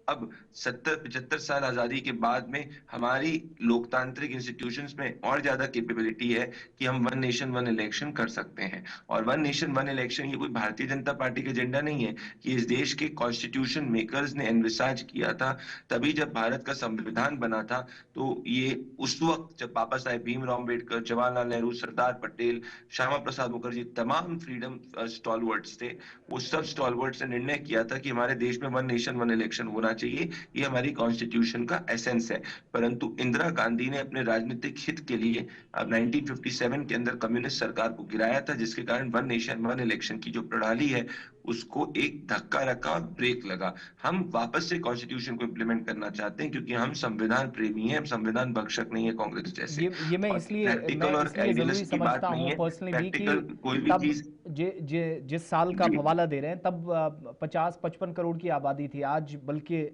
अब 70-75 साल आजादी के बाद में हमारी लोकतांत्रिक इंस्टीट्यूशंस में और ज्यादा कैपेबिलिटी है कि हम वन नेशन वन इलेक्शन कर सकते हैं। और वन नेशन वन इलेक्शन ये कोई भारतीय जनता पार्टी का एजेंडा नहीं है, कि इस देश के कॉन्स्टिट्यूशन मेकर्स ने एनविसाज किया था। तभी जब भारत का संविधान बना था, तो ये उस वक्त जब बाबा साहेब भीमराव अम्बेडकर, जवाहरलाल नेहरू, सरदार पटेल, श्यामा प्रसाद मुखर्जी, तमाम फ्रीडम स्टॉलवर्ड्स थे, वो सब स्टॉलवर्ड्स ने निर्णय किया था कि हमारे देश में वन नेशन वन इलेक्शन होना चाहिए। ये हमारी कॉन्स्टिट्यूशन का एसेंस है। परंतु इंदिरा गांधी ने अपने राजनीतिक हित के लिए अब 1957 के अंदर कम्युनिस्ट सरकार को गिराया था, जिसके कारण वन नेशन वन इलेक्शन की जो प्रणाली है उसको एक धक्का रखा और ब्रेक लगा। हम वापस से कॉन्स्टिट्यूशन को इंप्लीमेंट करना चाहते हैं, क्योंकि हम संविधान प्रेमी हैं, हम संविधान भक्षक नहीं है कांग्रेस जैसे। ये मैं इसलिए जरूरी समझता हूँ पर्सनली भी कि कोई भी तब चीज जिस साल का आप हवाला दे रहे हैं तब 50-55 करोड़ की आबादी थी, आज बल्कि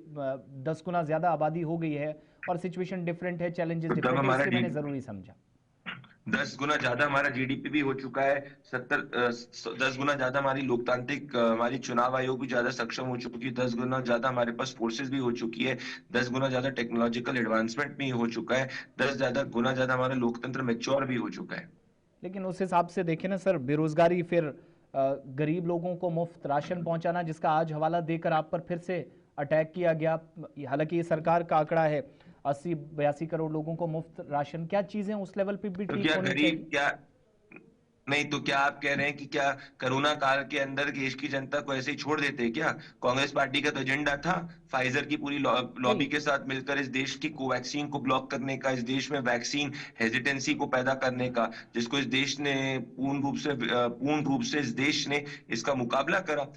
10 गुना ज्यादा आबादी हो गई है और सिचुएशन डिफरेंट है, चैलेंजेस डिफरेंट है, इसलिए मैंने जरूरी समझा। 10 गुना ज्यादा हमारा जीडीपी भी हो चुका है, 10 गुना ज्यादा हमारी लोकतांत्रिक, हमारी चुनाव आयोग भी ज्यादा सक्षम हो चुकी है, 10 गुना ज्यादा हमारे पास फोर्सेस भी हो चुकी है, 10 गुना ज्यादा टेक्नोलॉजिकल एडवांसमेंट भी हो चुका है, 10 गुना ज्यादा हमारा लोकतंत्र मैच्योर भी हो चुका है। लेकिन उस हिसाब से देखें ना सर, बेरोजगारी, फिर गरीब लोगों को मुफ्त राशन पहुंचाना, जिसका आज हवाला देकर आप पर फिर से अटैक किया गया, हालांकि ये सरकार का आंकड़ा है 80-82 करोड़ लोगों को मुफ्त राशन, क्या चीजें उस लेवल पे भी ठीक होनी चाहिए? क्या नहीं, तो क्या आप कह रहे हैं कि क्या कोरोना काल के अंदर देश की जनता को ऐसे ही छोड़ देते हैं क्या? कांग्रेस पार्टी का तो एजेंडा था फाइजर की पूरी लॉबी के साथ मिलकर इस देश की कोवैक्सीन को ब्लॉक करने का, इस देश में वैक्सीन हेजिटेंसी को पैदा करने का, जिसको इस देश ने पूर्ण रूप से इस देश ने इसका मुकाबला करा।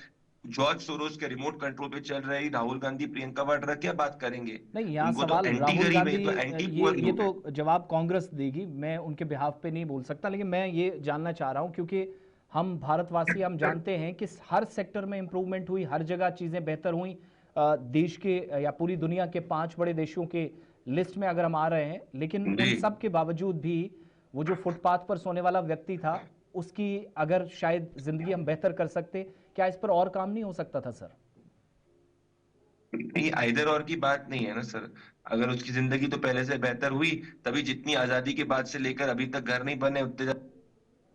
जॉर्ज सोरोस के रिमोट कंट्रोल पे चल रही राहुल गांधी, प्रियंका वाड्रा क्या बात करेंगे? नहीं, यहाँ सवाल राहुल गांधी, ये तो जवाब कांग्रेस देगी, मैं उनके बिहाफ पे नहीं बोल सकता, लेकिन मैं ये जानना चाह रहा हूँ क्योंकि हम भारतवासी, हम जानते हैं कि हर सेक्टर में इंप्रूवमेंट हुई, हर जगह चीजें बेहतर हुई। देश के या पूरी दुनिया के 5 बड़े देशों के लिस्ट में अगर हम आ रहे हैं, लेकिन उन सब के बावजूद भी वो जो फुटपाथ पर सोने वाला व्यक्ति था, उसकी अगर शायद जिंदगी हम बेहतर कर सकते, क्या इस पर और काम नहीं हो सकता था सर? नहीं, आइदर और की बात नहीं है ना सर। अगर उसकी जिंदगी तो पहले से बेहतर हुई, तभी जितनी आजादी के बाद से लेकर अभी तक घर नहीं बने उतने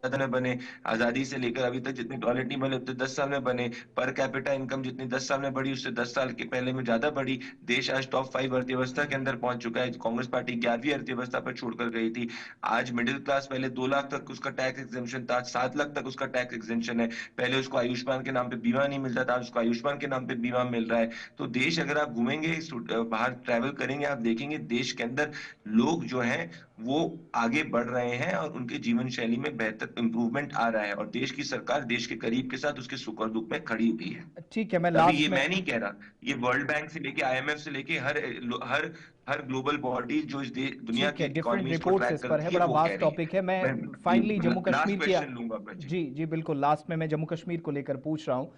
में बने, आजादी से लेकर अभी तक जितने टॉयलेट नहीं बने उतने 10 साल में बने, पर कैपिटा इनकम जितनी 10 साल में बढ़ी उससे 10 साल के पहले में ज्यादा बढ़ी। देश आज टॉप 5 अर्थव्यवस्था के अंदर पहुंच चुका है। कांग्रेस पार्टी 11वीं अर्थव्यवस्था पर छोड़कर गई थी। आज मिडिल क्लास पहले 2 लाख तक उसका टैक्स एग्जेम्पशन था, 7 लाख तक उसका टैक्स एग्जेम्पशन है। पहले उसको आयुष्मान के नाम पे बीमा नहीं मिलता था, आज उसको आयुष्मान के नाम पे बीमा मिल रहा है। तो देश, अगर आप घूमेंगे, बाहर ट्रैवल करेंगे, आप देखेंगे देश के अंदर लोग जो है वो आगे बढ़ रहे हैं और उनके जीवन शैली में बेहतर इंप्रूवमेंट आ रहा है, और देश की सरकार देश के करीब के साथ उसके सुख और दुख में खड़ी हुई है। ठीक है, मैं मैं नहीं कह रहा, ये वर्ल्ड बैंक से लेके IMF से लेके हर ग्लोबल बॉडी जो इस दुनिया के डिफरेंट रिपोर्ट्स इस पर है, बड़ा वास्ट टॉपिक है। मैं फाइनली जम्मू कश्मीर की, जी बिल्कुल, लास्ट में मैं जम्मू कश्मीर को लेकर पूछ रहा हूँ।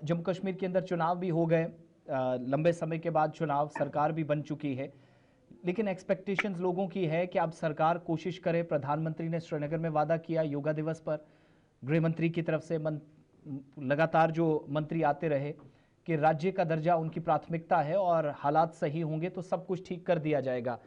जम्मू कश्मीर के अंदर चुनाव भी हो गए, लंबे समय के बाद चुनाव, सरकार भी बन चुकी है, लेकिन एक्सपेक्टेशंस लोगों की है कि अब सरकार कोशिश करे। प्रधानमंत्री ने श्रीनगर में वादा किया योगा दिवस पर, गृह मंत्री की तरफ से लगातार जो मंत्री आते रहे कि राज्य का दर्जा उनकी प्राथमिकता है और हालात सही होंगे तो सब कुछ ठीक कर दिया जाएगा।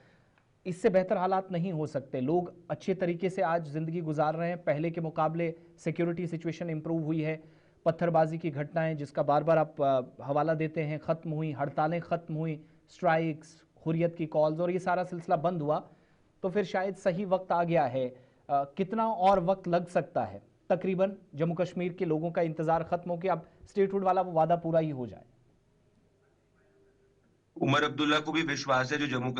इससे बेहतर हालात नहीं हो सकते, लोग अच्छे तरीके से आज जिंदगी गुजार रहे हैं, पहले के मुकाबले सिक्योरिटी सिचुएशन इंप्रूव हुई है, पत्थरबाजी की घटनाएं जिसका बार बार आप हवाला देते हैं खत्म हुई, हड़तालें खत्म हुई, स्ट्राइक्स, हुर्रियत की कॉल्स, और ये सारा सिलसिला बंद हुआ, तो फिर शायद सही वक्त आ गया है। कितना और वक्त लग सकता है तकरीबन जम्मू कश्मीर के लोगों का इंतजार खत्म हो कि अब स्टेटहुड वाला वो वादा पूरा ही हो जाए? उमर अब्दुल्ला को भी विश्वास है, जो जम्मू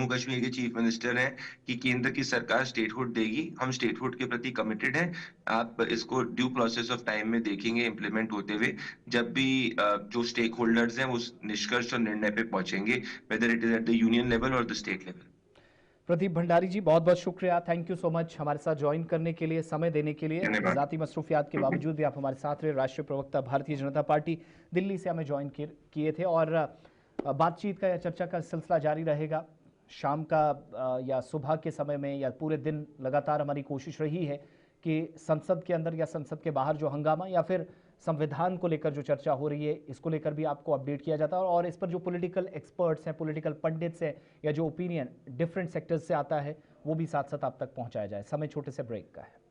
कश्मीर के चीफ मिनिस्टर हैं, कि केंद्र की सरकार स्टेटहुड देगी। हम स्टेटहुड के प्रति कमिटेड हैं। आप इसको ड्यू प्रोसेस ऑफ टाइम में देखेंगे इम्प्लीमेंट होते हुए, जब भी जो स्टेक होल्डर्स हैं उस निष्कर्ष और निर्णय पे पहुंचेंगे, whether it is at the union level और the state level. Pradeep Bhandari ji, बहुत बहुत शुक्रिया, थैंक यू सो मच हमारे साथ ज्वाइन करने के लिए, समय देने के लिए। ज़ाती मसरूफियात के बावजूद भी आप हमारे साथ रहे। राष्ट्रीय प्रवक्ता भारतीय जनता पार्टी दिल्ली से हमें ज्वाइन किए थे और बातचीत का या चर्चा का सिलसिला जारी रहेगा। शाम का या सुबह के समय में या पूरे दिन लगातार हमारी कोशिश रही है कि संसद के अंदर या संसद के बाहर जो हंगामा या फिर संविधान को लेकर जो चर्चा हो रही है, इसको लेकर भी आपको अपडेट किया जाता है और इस पर जो पॉलिटिकल एक्सपर्ट्स हैं, पॉलिटिकल पंडित्स हैं या जो ओपिनियन डिफरेंट सेक्टर्स से आता है, वो भी साथ साथ आप तक पहुंचाया जाए। समय छोटे से ब्रेक का है।